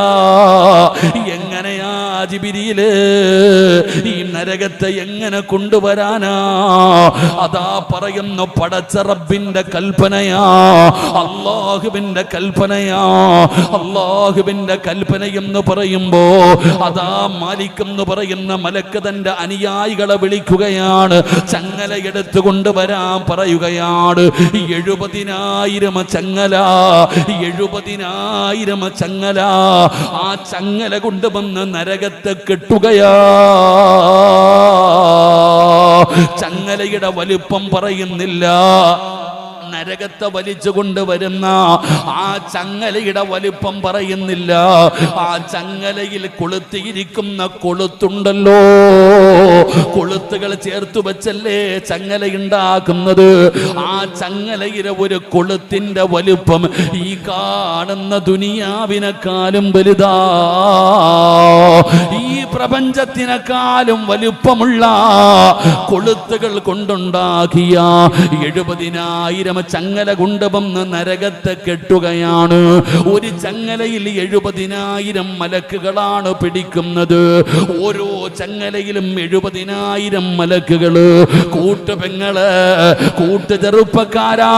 എങ്ങനെയാ ജിബ്രീല് ഈ നരകത്തെ എങ്ങനെ കൊണ്ടുവരാനാ? അതാ പറയുന്നു, പടച്ച റബ്ബിന്റെ കൽപ്പനയാ, അല്ലാഹുവിന്റെ കൽപ്പനയാ. അല്ലാഹുവിന്റെ കൽപ്പനയെന്ന് പറയുമ്പോ അതാ മാലിക്കെന്ന് പറയുന്ന മലക്ക് തന്റെ അനുയായികളെ വിളിക്കുകയാണ്, ചങ്ങല എടുത്തു കൊണ്ടുവരാൻ പറയുകയാണ്. 70,000 ചങ്ങല, 70,000 ചങ്ങല. ആ ചങ്ങല കൊണ്ടുവന്ന് നരകത്തെ കെട്ടുകയാ. ചങ്ങലയുടെ വലുപ്പം പറയുന്നില്ല, നരകത്തെ വലിച്ചു കൊണ്ടുവരുന്ന ആ ചങ്ങലയുടെ വലിപ്പം പറയുന്നില്ല. ആ ചങ്ങലയിൽ കൊളുത്തിയിരിക്കുന്ന കൊളുത്തുണ്ടല്ലോ, കൊളുത്തുകൾ ചേർത്തു വെച്ചല്ലേ ചങ്ങലയുണ്ടാക്കുന്നത്. ആ ചങ്ങലയിലെ ഒരു കൊളുത്തിന്റെ വലിപ്പം ഈ കാണുന്ന ദുനിയാവിനെക്കാളും വലുതാ, ഈ പ്രപഞ്ചത്തിനെക്കാളും വലുപ്പമുള്ള കൊളുത്തുകൾ കൊണ്ടുണ്ടാക്കിയ 70,000 ചങ്ങല കൊണ്ടുവന്ന് നരകത്തെ കെട്ടുകയാണ്. ഒരു ചങ്ങലയിൽ 70,000 മലക്കുകളാണ് പിടിക്കുന്നത്. ഓരോ ചങ്ങലയിലും 70,000 മലക്കുകള്. കൂട്ടുപെങ്ങള്, കൂട്ടു ചെറുപ്പക്കാരാ,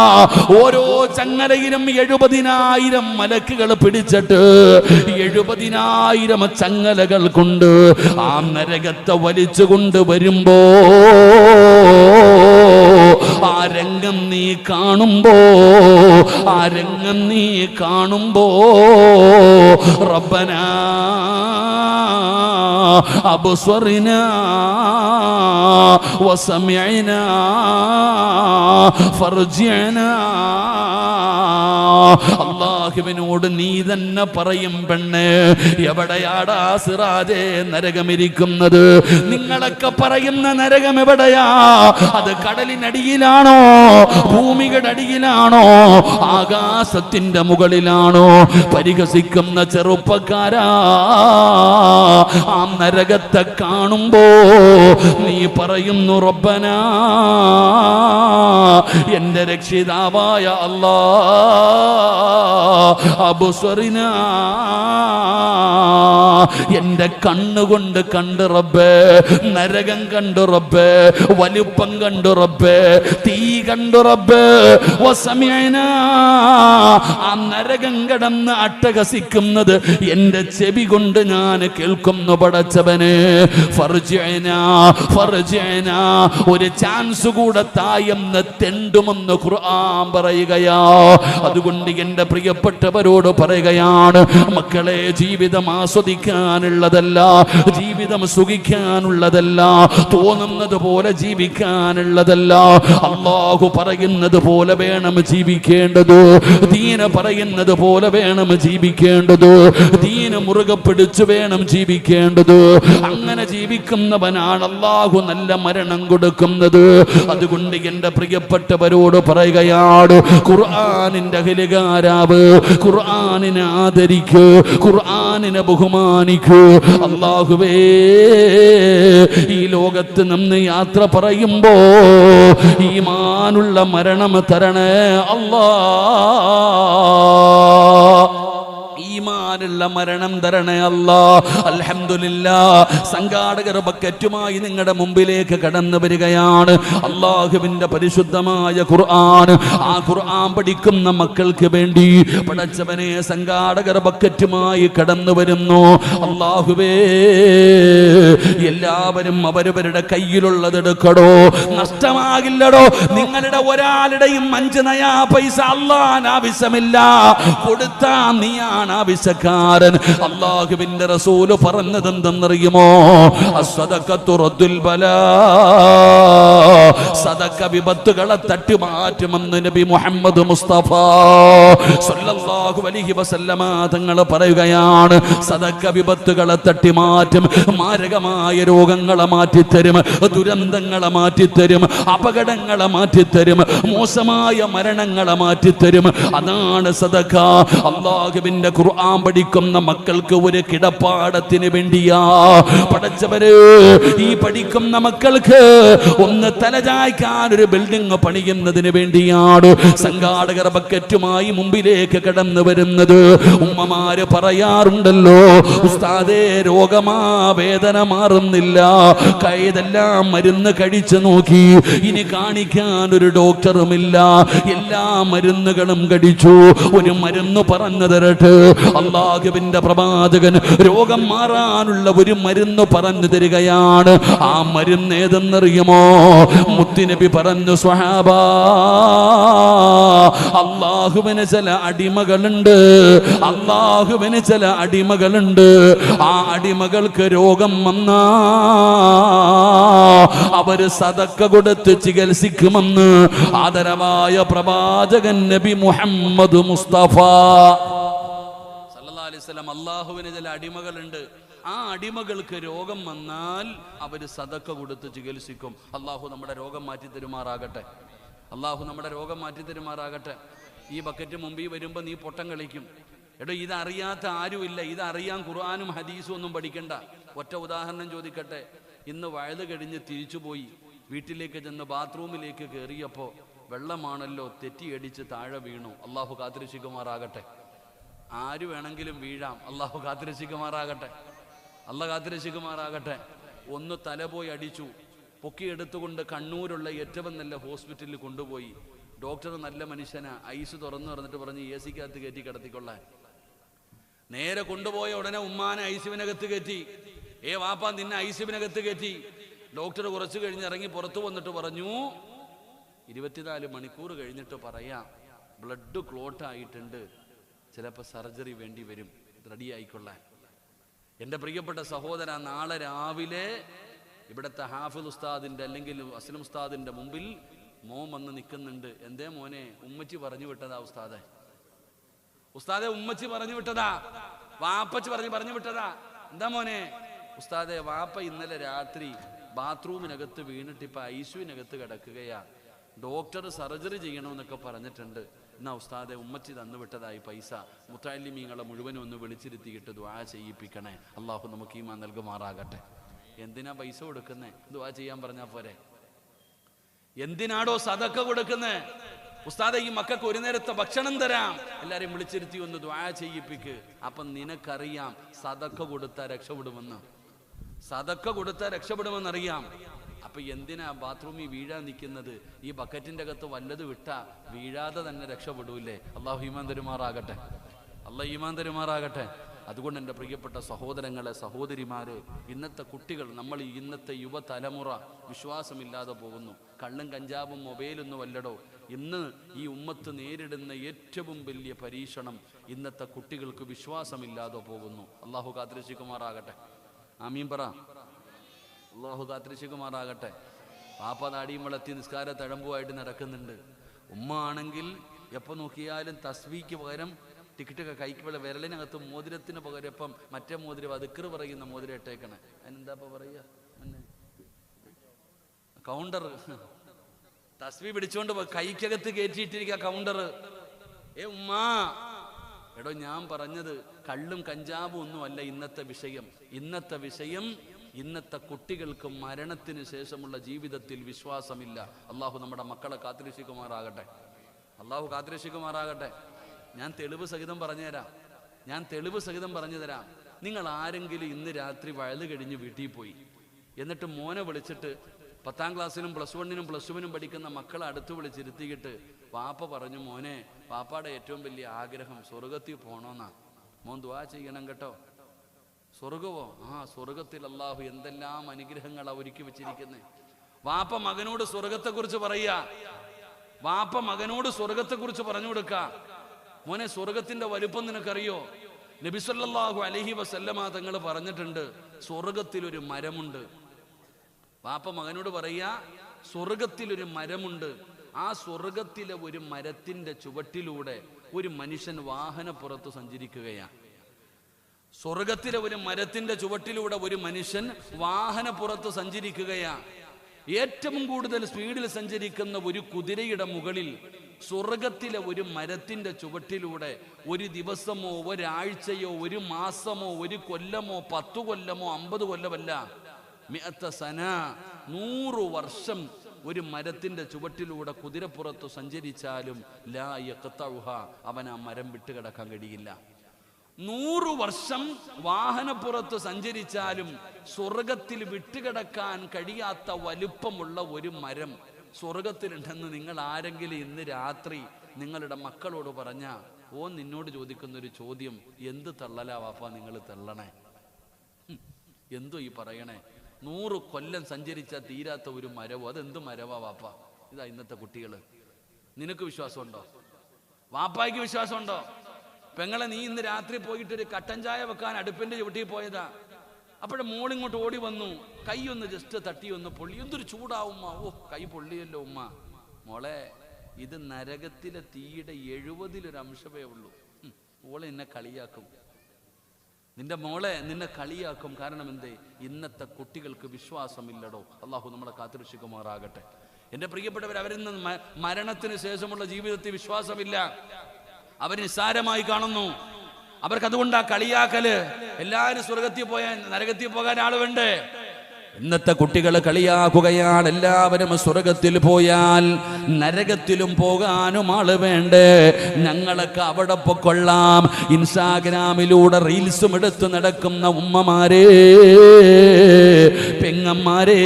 ഓരോ ചങ്ങലയിലും 70,000 മലക്കുകൾ പിടിച്ചിട്ട് 70,000 ചങ്ങലകൾ കൊണ്ട് ആ നരകത്തെ വലിച്ചു കൊണ്ടുവരുമ്പോ ആ രംഗം നീ കാണുമ്പോ, ആ രംഗം നീ കാണുമ്പോ റബ്ബനാ അബ്സ്വറിനാ വസമിഅനാ ഫർജിഅനാ. അല്ലാഹുവിനോട് നീ തന്നെ പറയും, പെണ്ണേ, എവിടെയാടാ സിറാജേ നരകമിരിക്കുന്നത്? നിങ്ങളൊക്കെ പറയുന്ന നരകം എവിടെയാ? അത് കടലിനടിയിലാണോ, ഭൂമിയുടെ അടിയിലാണോ, ആകാശത്തിന്റെ മുകളിലാണോ? പരിഹസിക്കുന്ന ചെറുപ്പക്കാരാ, ആ നരകത്തെ കാണുമ്പോ നീ പറയുന്നു, റബ്ബനാ, എന്റെ രക്ഷിതാവായ അല്ലാ, അബ്സ്വറിനാ, എന്റെ കണ്ണുകൊണ്ട് കണ്ട് റബ്ബേ, നരകം കണ്ടു റബ്ബേ, വലുപ്പം കണ്ടു റബ്ബേ, തീ കണ്ടു റബ്ബേ, വസമിഅനാ, ആ നരകം കടന്ന് അട്ടഹസിക്കുന്നത് എന്റെ ചെവി കൊണ്ട് ഞാൻ കേൾക്കുന്നു പടച്ചവനെ. ഫർജിഅനാ, ഫർജിഅനാ, ഒരു ചാൻസ് കൂടെ തായെന്ന് തെണ്ടുമെന്ന് ഖുർആൻ പറയുകയാ. അതുകൊണ്ട് എന്റെ പ്രിയപ്പെട്ടവരോട് പറയുകയാണ്, മക്കളെ, ജീവിതം ആസ്വദിക്കാനുള്ളതല്ല, ജീവിതം സുഖിക്കാനുള്ളതല്ല, തോന്നുന്നത് പോലെ ജീവിക്കാനുള്ളതല്ല. അല്ലാഹു പറയുന്നത് പോലെ വേണം ജീവിക്കേണ്ടത്, ദീന പറയുന്നത് പോലെ വേണം ജീവിക്കേണ്ടത്, ദീന മുറുകെ പിടിച്ചു വേണം ജീവിക്കേണ്ടത്. അങ്ങനെ ജീവിക്കുന്നവനാണ് അല്ലാഹു നല്ല മരണം കൊടുക്കുന്നത്. അതുകൊണ്ട് എന്റെ പ്രിയപ്പെട്ടവരോട് പറയുകയാണ്, ഖുർആനിന്റെ അഹ്ലുകാരാവ്, ഖുർആനിനെ ആദരിക്കൂ, ഖുർആനിനെ ബഹുമാനിക്കൂ. അല്ലാഹുവേ, ഈ ലോകത്ത് നിന്ന് യാത്ര പറയുമ്പോ ഈമാനുള്ള മരണം തരണേ അല്ലാ, ഈമാനുള്ള മരണം തരണേ അല്ലാ. അൽഹംദുലില്ലാഹ്, സംഘാടകർ ബക്കറ്റുമായി നിങ്ങളുടെ മുമ്പിലേക്ക് കടന്നു വരികയാണ്. അല്ലാഹുവിന്റെ പരിശുദ്ധമായ ഖുർആൻ, ആ ഖുർആൻ പഠിക്കുന്ന മക്കൾക്ക് വേണ്ടി പടച്ചവനെ സംഘാടകർ ബക്കറ്റുമായി കടന്നു വരുന്നു. അല്ലാഹുവേ, എല്ലാവരും അവരവരുടെ കയ്യിലുള്ളത് എടുക്കടോ, നഷ്ടമാകില്ലടോ. നിങ്ങളുടെ ഒരാളുടെയും 5 നയാ പൈസ അല്ലാഹുവിന് ആവശ്യമില്ല, കൊടുത്താ നീയാണ് ആവശ്യക്കാരൻ. അല്ലാഹുവിന്റെ റസൂൽ പറഞ്ഞത് എന്തെന്നറിയുമോ? അസ്സദഖത്തു റദ്ദുൽ ബലാ, സദഖ വിപത്തുകളെ തട്ടിമാറ്റുമെന്ന് നബി മുഹമ്മദ് മുസ്തഫ സല്ലല്ലാഹു അലൈഹി വസല്ലമ തങ്ങൾ പറയുകയാണ്. സദഖ വിപത്തുകളെ തട്ടിമാറ്റും, മാരകമായ രോഗങ്ങളെ മാറ്റിത്തരും, ദുരന്തങ്ങളെ മാറ്റിത്തരും, അപകടങ്ങളെ മാറ്റിത്തരും, മോശമായ മരണങ്ങളെ മാറ്റിത്തരും. അതാണ് സദഖ. അല്ലാഹുവിന്റെ ഖുർആൻ പഠിക്കുന്ന മക്കൾക്ക് ഒരു കിടപ്പാടത്തിന് വേണ്ടിയാ പടച്ചവര് ഈ പഠിക്കുന്ന മക്കൾക്ക് ഒന്ന് തലചായ്ക്കാൻ ഒരു ബിൽഡിംഗ് പണിയുന്നതിന് വേണ്ടിയാണ് സംഘാടകർ ബക്കറ്റുമായി മുമ്പിലേക്ക് കടന്നു വരുന്നത്. ഉമ്മമാര് പറയാറുണ്ടല്ലോ, ഉസ്താദേ, രോഗമാ, വേദന മാറുന്നില്ല, കൈതെല്ലാം മരുന്ന് കഴിച്ചു നോക്കി, ഇനി കാണിക്കാൻ ഒരു ഡോക്ടറുമില്ല, എല്ലാ മരുന്നുകളും കഴിച്ചു, ഒരു മരുന്ന് പറഞ്ഞു തരട്ടെ. അല്ലാഹുവിന്റെ പ്രവാചകൻ രോഗം മാറാനുള്ള ഒരു മരുന്ന് പറഞ്ഞു തരികയാണ്. ആ മരുന്ന് ഏതെന്നറിയുമോ? മുത്തുനബി പറഞ്ഞു, സ്വഹാബാ, അല്ലാഹുവിന് ചില അടിമകളുണ്ട്, അല്ലാഹുവിന് ചില അടിമകളുണ്ട്. ആ അടിമകൾക്ക് രോഗം വന്നാ അവര് സദക്ക കൊടുത്ത് ചികിത്സിക്കുമെന്ന് ആദരവായ പ്രവാചകൻ നബി മുഹമ്മദ് മുസ്തഫ സല്ലല്ലാഹു അലൈഹി വസല്ലം. അല്ലാഹുവിന് ചില അടിമകളുണ്ട്, ആ അടിമകൾക്ക് രോഗം വന്നാൽ അവര് സദക്ക കൊടുത്ത് ചികിത്സിക്കും. അല്ലാഹു നമ്മുടെ രോഗം മാറ്റി തരുമാറാകട്ടെ, അല്ലാഹു നമ്മുടെ രോഗം മാറ്റി തരുമാറാകട്ടെ. ഈ ബക്കറ്റ് മുമ്പിൽ വരുമ്പോൾ നീ പൊട്ടം കളിക്കും. എടോ, ഇതറിയാത്ത ആരുമില്ല, ഇതറിയാൻ ഖുർആനും ഹദീസും ഒന്നും പഠിക്കണ്ട. ഒറ്റ ഉദാഹരണം ചോദിക്കട്ടെ. ഇന്ന് വയത് കഴിഞ്ഞ് തിരിച്ചുപോയി വീട്ടിലേക്ക് ചെന്ന് ബാത്റൂമിലേക്ക് കയറിയപ്പോൾ വെള്ളമാണല്ലോ, തെറ്റിയടിച്ച് താഴെ വീണു. അല്ലാഹു കാത്തിരക്ഷിക്കുമാറാകട്ടെ. ആര് വേണമെങ്കിലും വീഴാം, അല്ലാഹു കാത്തിരക്ഷിക്കുമാറാകട്ടെ, അല്ലാഹു കാത്തിരക്ഷിക്കുമാറാകട്ടെ. ഒന്ന് തല പോയി അടിച്ചു, പൊക്കിയെടുത്തുകൊണ്ട് കണ്ണൂരുള്ള ഏറ്റവും നല്ല ഹോസ്പിറ്റലിൽ കൊണ്ടുപോയി. ഡോക്ടർ നല്ല മനുഷ്യനാ, ഐസ് തുറന്നു പറഞ്ഞിട്ട് പറഞ്ഞ് എ സിക്കകത്ത് കയറ്റി കിടത്തിക്കൊള്ളാൻ. നേരെ കൊണ്ടുപോയ ഉടനെ ഉമ്മാനെ ഐസിവിനകത്ത് കയറ്റി. വാപ്പ, നിന്നെ ഐസിവിനകത്ത് കയറ്റി. ഡോക്ടർ കുറച്ച് കഴിഞ്ഞ് ഇറങ്ങി പുറത്തു വന്നിട്ട് പറഞ്ഞു, 24 മണിക്കൂർ കഴിഞ്ഞിട്ട് പറയാം, ബ്ലഡ് ക്ലോട്ട് ആയിട്ടുണ്ട്, ചിലപ്പോൾ സർജറി വേണ്ടി വരും, റെഡി ആയിക്കൊള്ളാൻ. എൻ്റെ പ്രിയപ്പെട്ട സഹോദര, നാളെ രാവിലെ ഇവിടുത്തെ ഹാഫിദ് ഉസ്താദിൻ്റെ അല്ലെങ്കിൽ അസ്ലം ഉസ്താദിൻ്റെ മുമ്പിൽ മോൻ വന്ന് നിൽക്കുന്നുണ്ട്. എന്തേ മോനെ? ഉമ്മച്ചി പറഞ്ഞു വിട്ടതാ ഉസ്താദെ. ഉസ്താദെ ഉമ്മച്ചി പറഞ്ഞു വിട്ടതാ, വാപ്പച്ചി പറഞ്ഞു വിട്ടതാ. എന്താ മോനെ? ഉസ്താദെ വാപ്പ ഇന്നലെ രാത്രി ബാത്റൂമിനകത്ത് വീണിട്ട് ഇപ്പം ഐസിയുവിനകത്ത് കിടക്കുകയാ. ഡോക്ടർ സർജറി ചെയ്യണമെന്നൊക്കെ പറഞ്ഞിട്ടുണ്ട്. എന്നാ ഉസ്താദെ ഉമ്മച്ചി തന്നു വിട്ടതായി പൈസ. മുത്തഅല്ലിമീങ്ങളെ മുഴുവനും ഒന്ന് വിളിച്ചിരുത്തിയിട്ട് ദുആ ചെയ്യിപ്പിക്കണേ. അള്ളാഹു നമുക്ക് ഈമാൻ നൽകുമാറാകട്ടെ. എന്തിനാ പൈസ കൊടുക്കുന്നേ? ദുആ ചെയ്യാൻ പറഞ്ഞാൽ പോരെ? എന്തിനാടോ സദക്ക കൊടുക്കുന്നേ? ഉസ്താദെ ഈ മക്കൾക്ക് ഒരു നേരത്തെ ഭക്ഷണം തരാം, എല്ലാരെയും വിളിച്ചിരുത്തി ഒന്ന് ദുആ ചെയ്യിപ്പിക്ക്. അപ്പം നിനക്കറിയാം സദക്ക കൊടുത്താൽ രക്ഷപ്പെടുമെന്ന്. സദക്ക കൊടുത്താൽ രക്ഷപ്പെടുമെന്നറിയാം. അപ്പൊ എന്തിനാ ബാത്റൂമിൽ വീഴാൻ നിൽക്കുന്നത്? ഈ ബക്കറ്റിന്റെ അകത്ത് വല്ലത് വിട്ടാ വീഴാതെ തന്നെ രക്ഷപ്പെടൂല്ലേ? അള്ളാഹു ഈമാൻ തരുമാറാകട്ടെ. അള്ളാഹു ഈമാൻ തരുമാറാകട്ടെ. അതുകൊണ്ട് എൻ്റെ പ്രിയപ്പെട്ട സഹോദരങ്ങളെ, സഹോദരിമാരെ, ഇന്നത്തെ കുട്ടികൾ, നമ്മൾ ഇന്നത്തെ യുവതലമുറ വിശ്വാസമില്ലാതെ പോകുന്നു. കള്ളും കഞ്ചാവും മൊബൈലൊന്നും അല്ലടോ. ഇന്ന് ഈ ഉമ്മത്ത് നേരിടുന്ന ഏറ്റവും വലിയ പരീക്ഷണം ഇന്നത്തെ കുട്ടികൾക്ക് വിശ്വാസമില്ലാതെ പോകുന്നു. അള്ളാഹു കാത്തിരക്ഷിക്കുമാറാകട്ടെ. ആമീൻ പറ. അള്ളാഹു കാത്തിരക്ഷിക്കുമാറാകട്ടെ. പാപ്പ താടിയും വളർത്തി നിസ്കാര തഴമ്പുമായിട്ട് നടക്കുന്നുണ്ട്. ഉമ്മ ആണെങ്കിൽ എപ്പോൾ നോക്കിയാലും തസ്ബീക്ക് പകരം ടിക്കറ്റൊക്കെ കൈക്ക് വിരലിനകത്ത് മോതിരത്തിന് പകരം ഇപ്പം മറ്റേ മോതിരം ദിക്ർ പറയുന്ന മോതിരം ഇട്ടേക്കണേ. അതിനെന്താ പറയുക? കൗണ്ടർ. തസ്ബീ പിടിച്ചോണ്ട് കൈക്കകത്ത് കയറ്റിയിട്ടിരിക്കുക കൗണ്ടർ. ഉമ്മാ, എടോ ഞാൻ പറഞ്ഞത് കള്ളും കഞ്ചാവും ഒന്നുമല്ല ഇന്നത്തെ വിഷയം. ഇന്നത്തെ വിഷയം ഇന്നത്തെ കുട്ടികൾക്ക് മരണത്തിന് ശേഷമുള്ള ജീവിതത്തിൽ വിശ്വാസമില്ല. അള്ളാഹു നമ്മുടെ മക്കളെ കാത്തിരക്ഷിക്കുമാറാകട്ടെ. അള്ളാഹു കാത്തിരക്ഷിക്കുമാറാകട്ടെ. ഞാൻ തെളിവ് സഹിതം പറഞ്ഞു തരാം. നിങ്ങൾ ആരെങ്കിലും ഇന്ന് രാത്രി വയല് കഴിഞ്ഞ് വീട്ടിൽ പോയി, എന്നിട്ട് മോനെ വിളിച്ചിട്ട് 10ാം ക്ലാസ്സിലും +1-നും +2-നും പഠിക്കുന്ന മക്കളെ അടുത്ത് വിളിച്ചിരുത്തിയിട്ട് പാപ്പ പറഞ്ഞു, മോനെ പാപ്പയുടെ ഏറ്റവും വലിയ ആഗ്രഹം സ്വർഗത്തിൽ പോകണമെന്നാ. മോൻ ദുആ ചെയ്യണം കേട്ടോ. സ്വർഗവോ? സ്വർഗത്തിൽ അള്ളാഹു എന്തെല്ലാം അനുഗ്രഹങ്ങൾ ഒരുക്കി വെച്ചിരിക്കുന്നത്. വാപ്പ മകനോട് സ്വർഗത്തെക്കുറിച്ച് പറയുക. വാപ്പ മകനോട് സ്വർഗത്തെക്കുറിച്ച് പറഞ്ഞു കൊടുക്കുക. മോനെ സ്വർഗത്തിന്റെ വലുപ്പം നിനക്കറിയോ? നബി സല്ലല്ലാഹു അലൈഹി വസല്ലമ തങ്ങൾ പറഞ്ഞിട്ടുണ്ട്, സ്വർഗത്തിലൊരു മരമുണ്ട്. വാപ്പ മകനോട് പറയാ, സ്വർഗത്തിലൊരു മരമുണ്ട്. ആ സ്വർഗത്തിലെ ഒരു മരത്തിന്റെ ചുവട്ടിലൂടെ ഒരു മനുഷ്യൻ വാഹനപ്പുറത്ത് സഞ്ചരിക്കുകയാണ്. സ്വർഗത്തിലെ ഒരു മരത്തിന്റെ ചുവട്ടിലൂടെ ഒരു മനുഷ്യൻ വാഹനപ്പുറത്ത് സഞ്ചരിക്കുകയാണ്. ഏറ്റവും കൂടുതൽ സ്പീഡിൽ സഞ്ചരിക്കുന്ന ഒരു കുതിരയുടെ മുകളിൽ സ്വർഗത്തിലെ ഒരു മരത്തിന്റെ ചുവട്ടിലൂടെ ഒരു ദിവസമോ ഒരാഴ്ചയോ ഒരു മാസമോ ഒരു കൊല്ലമോ 10 കൊല്ലമോ 50 കൊല്ലമല്ല, 100 സന 100 വർഷം ഒരു മരത്തിന്റെ ചുവട്ടിലൂടെ കുതിരപ്പുറത്ത് സഞ്ചരിച്ചാലും ലാ യഖ്തഉഹ, അവൻ ആ മരം വിട്ടുകിടക്കാൻ കഴിയില്ല. 100 വർഷം വാഹനപ്പുറത്ത് സഞ്ചരിച്ചാലും സ്വർഗത്തിൽ വിട്ടുകിടക്കാൻ കഴിയാത്ത വലുപ്പമുള്ള ഒരു മരം സ്വർഗത്തിലുണ്ടെന്ന് നിങ്ങൾ ആരെങ്കിലും ഇന്ന് രാത്രി നിങ്ങളുടെ മക്കളോട് പറഞ്ഞാ, നിന്നോട് ചോദിക്കുന്നൊരു ചോദ്യം, എന്ത് തള്ളലാ വാപ്പ നിങ്ങൾ തള്ളണേ? എന്തോ ഈ പറയണേ? 100 കൊല്ലം സഞ്ചരിച്ചാൽ തീരാത്ത ഒരു മരവോ? അതെന്ത് മരവാ വാപ്പ? ഇതാ ഇന്നത്തെ കുട്ടികള്. നിനക്ക് വിശ്വാസമുണ്ടോ? വാപ്പായ്ക്ക് വിശ്വാസമുണ്ടോ? പെങ്ങളെ, നീ ഇന്ന് രാത്രി പോയിട്ടൊരു കട്ടൻ ചായ വെക്കാൻ അടുപ്പിന്റെ ചുവട്ടിൽ പോയതാ. അപ്പോഴെ മോളിങ്ങോട്ട് ഓടി വന്നു, കൈ ഒന്ന് ജസ്റ്റ് തട്ടി ഒന്ന് പൊള്ളി. എന്തൊരു ചൂടാവുമ്മ! കൈ പൊള്ളിയല്ലോ ഉമ്മ. മോളെ, ഇത് നരകത്തിലെ തീയുടെ 70 അംശമേ ഉള്ളൂ. ഓളെ നിന്നെ കളിയാക്കും, നിന്റെ മോളെ നിന്നെ കളിയാക്കും. കാരണം എന്തേ? ഇന്നത്തെ കുട്ടികൾക്ക് വിശ്വാസമില്ലടോ. അള്ളാഹു നമ്മളെ കാത്തിരക്ഷിക്കുമാറാകട്ടെ. എൻ്റെ പ്രിയപ്പെട്ടവർ, അവരിന്ന് മരണത്തിന് ശേഷമുള്ള ജീവിതത്തിൽ വിശ്വാസമില്ല. അവർ നിസ്സാരമായി കാണുന്നു. അവർക്ക് അതുകൊണ്ടാ കളിയാക്കല്. എല്ലാവരും സ്വർഗത്തിൽ പോയാൽ നരകത്തിൽ പോകാൻ ആള് വേണ്ടേ? ഇന്നത്തെ കുട്ടികൾ കളിയാക്കുകയാണ്, എല്ലാവരും സ്വർഗത്തിൽ പോയാൽ നരകത്തിലും പോകാനും ആള് വേണ്ടേ? ഞങ്ങളൊക്കെ അവിടെ പൊക്കൊള്ളാം. ഇൻസ്റ്റാഗ്രാമിലൂടെ റീൽസും എടുത്ത് നടക്കുന്ന ഉമ്മമാരെ, പെങ്ങന്മാരെ,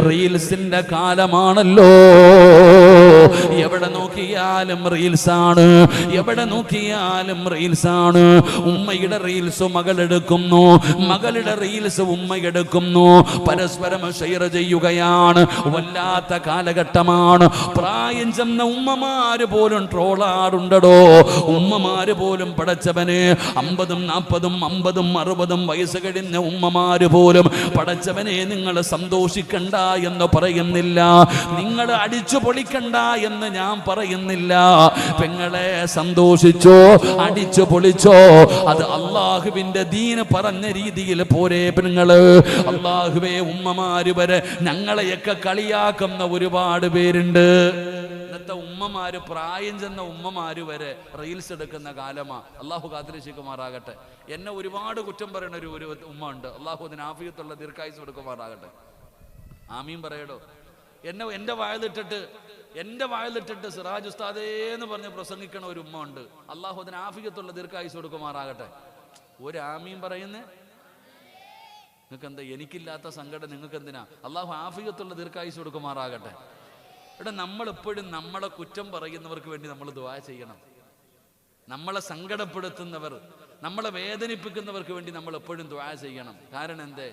റീൽസിന്റെ കാലമാണല്ലോ. എവിടെ നോക്കിയാലും റീൽസാണ്, എവിടെ നോക്കിയാലും റീൽസാണ്. ഉമ്മയുടെ റീൽസ് മകളെടുക്കുന്നു, മകളുടെ റീൽസ് ഉമ്മയെടുക്കുന്നു, പരസ്പരം ഷെയർ ചെയ്യുകയാണ്. വല്ലാത്ത കാലഘട്ടമാണ്. പ്രായം ചെന്ന ഉമ്മമാര് പോലും ട്രോളാറുണ്ടടോ. ഉമ്മമാര് പോലും പടച്ചവന് 50, 40, 50, 60 വയസ്സ് കഴിഞ്ഞ ഉമ്മമാര് പോലും പടച്ചവനെ നിങ്ങൾ സന്തോഷിക്കണ്ട എന്ന് പറയുന്നില്ല, നിങ്ങൾ അടിച്ചു പൊളിക്കണ്ട എന്ന് ഞാൻ പറയുന്നില്ല. പെങ്ങളെ സന്തോഷിച്ചോ, അടിച്ചു പൊളിച്ചോ, അത് അള്ളാഹുവിന്റെ ദീന് പറഞ്ഞ രീതിയിൽ പോരെ പെങ്ങള്. അള്ളാഹുവേ, ഉമ്മമാര് വരെ ഞങ്ങളെയൊക്കെ കളിയാക്കുന്ന ഒരുപാട് പേരുണ്ട്. ഇന്നത്തെ ഉമ്മമാര്, പ്രായം ചെന്ന ഉമ്മമാര് വരെ റീൽസ് എടുക്കുന്ന കാലമാ. അള്ളാഹു കാത്തിരക്ഷിക്കുമാറാകട്ടെ. എന്നെ ഒരുപാട് കുറ്റം പറയുന്ന ഒരു ഉമ്മ ഉണ്ട്. അള്ളാഹു അതിന് ആഫിയത്തുള്ള ദീർഘായുസ് കൊടുക്കുമാറാകട്ടെ. ആമീൻ പറയടോ. എൻ്റെ വായിലിട്ടിട്ട് സിറാജ് ഉസ്താദേ എന്ന് പറഞ്ഞ് പ്രസംഗിക്കണ ഒരു ഉമ്മ ഉണ്ട്. അള്ളാഹു അതിന് ആഫിയത്തുള്ള ദീർഘായുസ് കൊടുക്കുമാറാകട്ടെ. ഒരു ആമീൻ പറയുന്നേ. നിങ്ങൾക്ക് എന്താ? എനിക്കില്ലാത്ത സങ്കടം നിങ്ങൾക്ക് എന്തിനാ? അള്ളാഹു ആഫിയത്തുള്ള ദീർഘായുസ് കൊടുക്കുമാറാകട്ടെ. ഇവിടെ നമ്മളെപ്പോഴും നമ്മളെ കുറ്റം പറയുന്നവർക്ക് വേണ്ടി നമ്മൾ ദുആ ചെയ്യണം. നമ്മളെ സങ്കടപ്പെടുത്തുന്നവർ, നമ്മളെ വേദനിപ്പിക്കുന്നവർക്ക് വേണ്ടി നമ്മൾ എപ്പോഴും ദുആ ചെയ്യണം. കാരണം എന്തേ?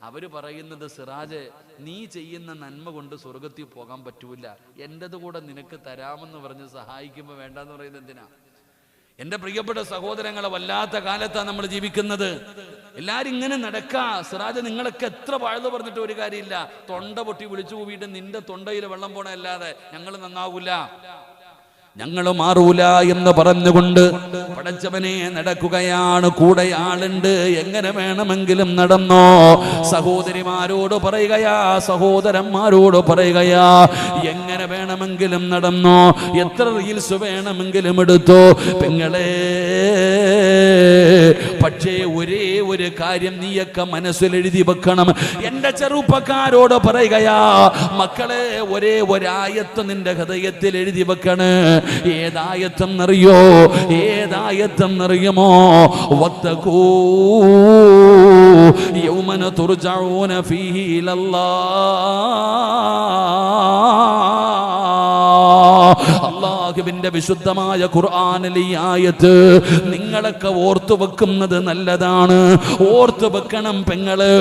അവര് പറയുന്നത്, സിറാജ്, നീ ചെയ്യുന്ന നന്മ കൊണ്ട് സ്വർഗത്തിൽ പോകാൻ പറ്റൂല, എൻ്റെത് കൂടെ നിനക്ക് തരാമെന്ന് പറഞ്ഞ് സഹായിക്കുമ്പോൾ വേണ്ടെന്ന് പറയുന്നത് എന്തിനാ? എൻ്റെ പ്രിയപ്പെട്ട സഹോദരങ്ങളെ, വല്ലാത്ത കാലത്താണ് നമ്മൾ ജീവിക്കുന്നത്. എല്ലാരും ഇങ്ങനെ നടക്കാ. സിറാജ്, നിങ്ങളൊക്കെ എത്ര വാഴ്ന്നു പറഞ്ഞിട്ട് ഒരു കാര്യമില്ല. തൊണ്ട പൊട്ടി വിളിച്ചു കൂവിയിട്ട് നിന്റെ തൊണ്ടയിൽ വെള്ളം പോണല്ലാതെ ഞങ്ങൾ നന്നാവൂല, ഞങ്ങൾ മാറൂല എന്ന് പറഞ്ഞുകൊണ്ട് പടച്ചവനെ നടക്കുകയാണ്. കൂടെ ആളുണ്ട്, എങ്ങനെ വേണമെങ്കിലും നടന്നോ. സഹോദരിമാരോട് പറയുകയാ, സഹോദരന്മാരോട് പറയുകയാ, എങ്ങനെ വേണമെങ്കിലും നടന്നോ, എത്ര റീൽസ് വേണമെങ്കിലും എടുത്തോ പെങ്ങളെ. പക്ഷേ ഒരേ ഒരു കാര്യം നീയൊക്കെ മനസ്സിൽ എഴുതി വെക്കണം. എന്റെ ചെറുപ്പക്കാരോട് പറയുകയാ, മക്കളെ, ഒരേ ഒരായത്ത് നിന്റെ ഹൃദയത്തിൽ എഴുതി വെക്കണേ. ഏതായത്തെന്നറിയോ? ഏതായത്തെന്നറിയുമോ? വത്തഖൂ യൗമന തുർജഊന ഫീഹി ഇലല്ലാഹ്. അല്ലാഹുവിന്റെ വിശുദ്ധമായ ഖുർആനിലെ ഈ ആയത്ത് നിങ്ങളൊക്കെ ഓർത്തു വെക്കുന്നത് നല്ലതാണ്. ഓർത്തു വെക്കണം പെങ്ങള്.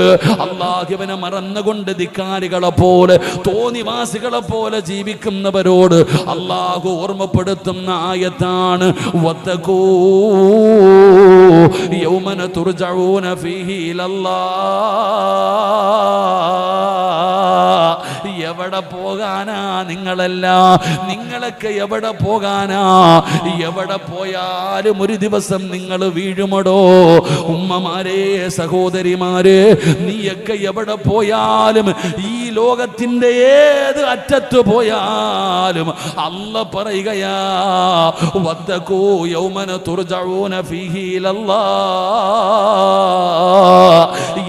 അല്ലാഹുവിനെ മറന്നുകൊണ്ട് ധിക്കാരികളെ പോലെ, തോന്നിവാസികളെ പോലെ ജീവിക്കുന്നവരോട് അല്ലാഹു ഓർമ്മപ്പെടുത്തുന്ന ആയത്താണ് വത്തഖൂ യൗമന തുർജഊന ഫീഹി ഇലല്ലാഹ്. എവിടെ പോകാനാ നിങ്ങളെല്ലാം? നിങ്ങളൊക്കെ എവിടെ പോകാനാ? എവിടെ പോയാലും ഒരു ദിവസം നിങ്ങൾ വീഴുമടോ. ഉമ്മമാരെ, സഹോദരിമാരെ, നീയൊക്കെ എവിടെ പോയാലും, ഈ ലോകത്തിന്റെ ഏത് അറ്റത്ത് പോയാലും അല്ലാഹ് പറയുകയാ, വത്തഖൂ യൗമന തുർജഊന ഫീഹി ഇലല്ലാഹ്.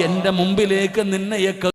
എന്റെ മുമ്പിലേക്ക് നിന്നെയൊക്കെ